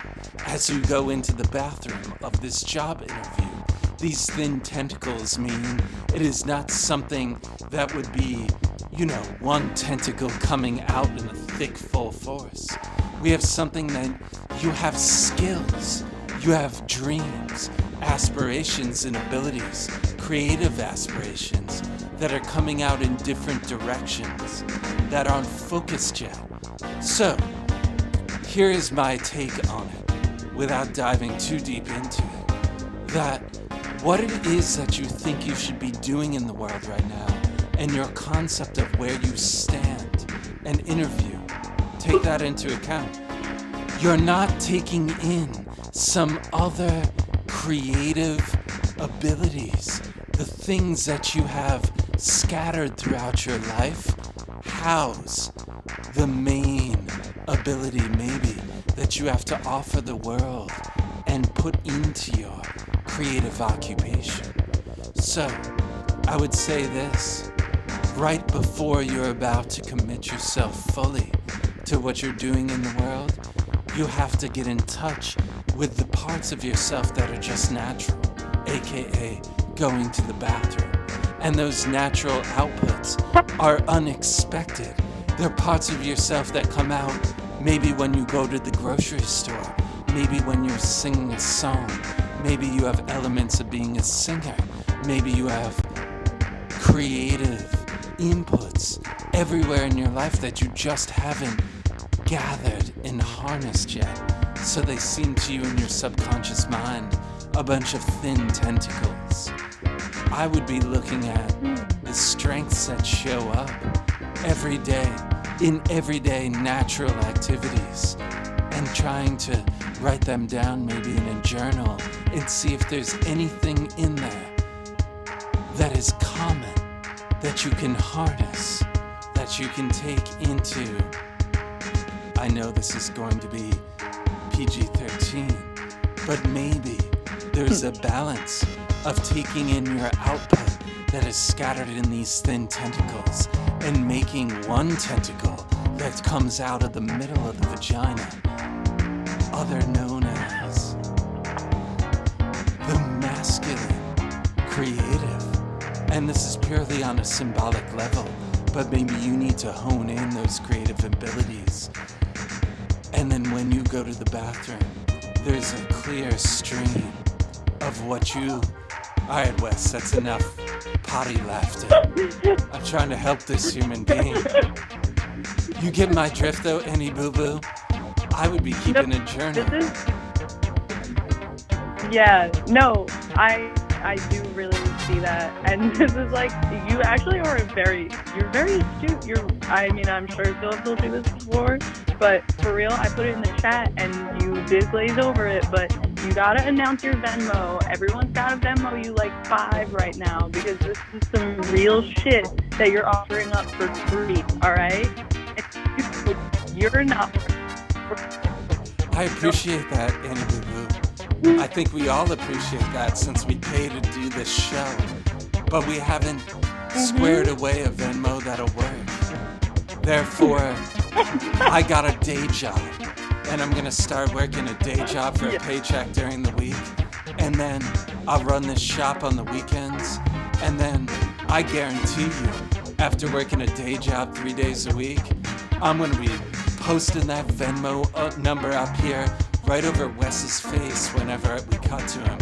Speaker 3: as you go into the bathroom of this job interview. These thin tentacles mean it is not something that would be, one tentacle coming out in a thick, full force. We have something that you have skills, you have dreams, aspirations and abilities, creative aspirations that are coming out in different directions that aren't focused yet. So, here is my take on it, without diving too deep into it, that what it is that you think you should be doing in the world right now, and your concept of where you stand and interview, take that into account. You're not taking in some other creative abilities, the things that you have scattered throughout your life. House the main ability maybe that you have to offer the world and put into your creative occupation. So, I would say this, right before you're about to commit yourself fully to what you're doing in the world, you have to get in touch with the parts of yourself that are just natural, aka going to the bathroom. And those natural outputs are unexpected. They're parts of yourself that come out maybe when you go to the grocery store, maybe when you're singing a song, maybe you have elements of being a singer, maybe you have creative inputs everywhere in your life that you just haven't gathered and harnessed yet. So they seem to you in your subconscious mind a bunch of thin tentacles. I would be looking at the strengths that show up every day in everyday natural activities and trying to write them down maybe in a journal and see if there's anything in there that is common, that you can harness, that you can take into. I know this is going to be PG-13, but maybe there's a balance of taking in your output that is scattered in these thin tentacles and making one tentacle that comes out of the middle of the vagina, other known as the masculine creative. And this is purely on a symbolic level, but maybe you need to hone in those creative abilities. And then when you go to the bathroom, there's a clear stream of what you... All right, Wes, that's enough potty laughter. I'm trying to help this human being. You get my drift, though, Annie Boo Boo? I would be keeping a journal.
Speaker 5: I do really see that, and this is like, you actually are you're very astute. I'm sure Philip told you this before, but for real, I put it in the chat, and you did glaze over it, but you gotta announce your Venmo. Everyone's got a Venmo you like 5 right now, because this is some real shit that you're offering up for free, alright? You're not...
Speaker 3: I appreciate that, Annie Boo Boo. I think we all appreciate that since we pay to do this show. But we haven't squared away a Venmo that'll work. Therefore, I got a day job. And I'm going to start working a day job for a paycheck during the week. And then I'll run this shop on the weekends. And then I guarantee you, after working a day job 3 days a week, I'm going to be posting that Venmo number up here right over Wes's face whenever we cut to him.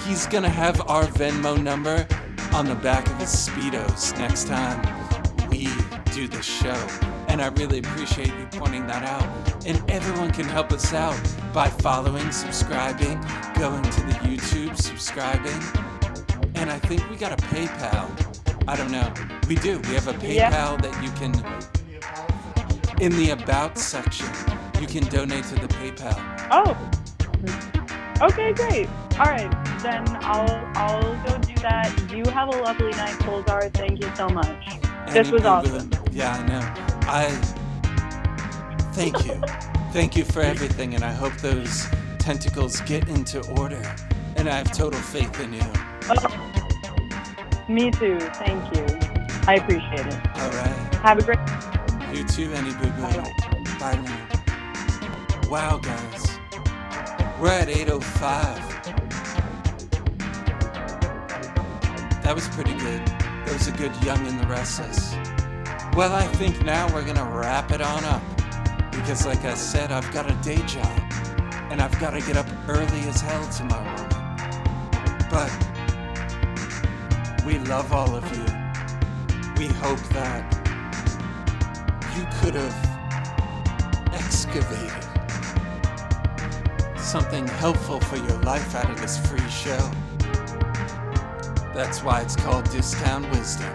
Speaker 3: He's gonna have our Venmo number on the back of his Speedos next time we do the show. And I really appreciate you pointing that out. And everyone can help us out by following, subscribing, going to the YouTube, subscribing. And I think we got a PayPal. I don't know. We do. We have a PayPal that you can... In the About section, you can donate to the PayPal.
Speaker 5: Oh, okay, great. All right, then I'll go do that. You have a lovely night, Tollzar. Thank you so much. This was awesome.
Speaker 3: Yeah, I know. Thank you. Thank you for everything, and I hope those tentacles get into order. And I have total faith in you.
Speaker 5: Oh, me too. Thank you. I appreciate it.
Speaker 3: All right.
Speaker 5: Have a great...
Speaker 3: You too, Annie Boo Boo. Bye now. Wow, guys. We're at 8:05. That was pretty good. That was a good Young and the Restless. Well, I think now we're going to wrap it on up. Because like I said, I've got a day job. And I've got to get up early as hell tomorrow morning. But we love all of you. We hope that you could have excavated something helpful for your life out of this free show. That's why it's called Discount Wisdom.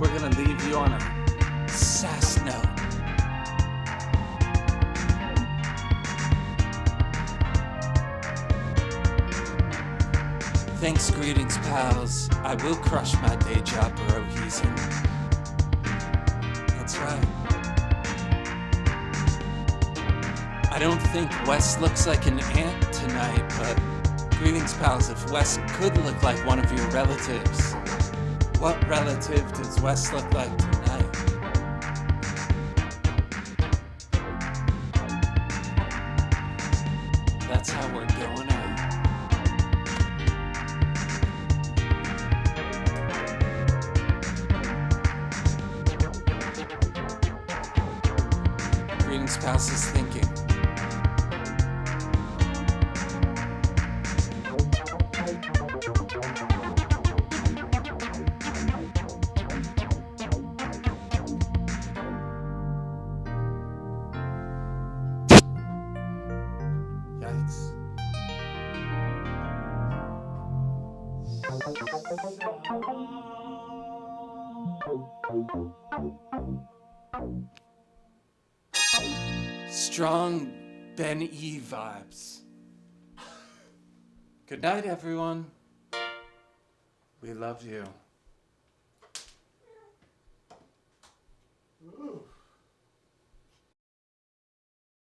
Speaker 3: We're gonna leave you on a sass note. Thanks, greetings, pals. I will crush my day job, Baroheeson. That's right. I don't think Wes looks like an ant tonight, but greetings, pals. If Wes could look like one of your relatives, what relative does Wes look like tonight? That's how we're going out. Greetings, pals is thinking. Yikes. Strong Ben E vibes. Good night, everyone. We love you.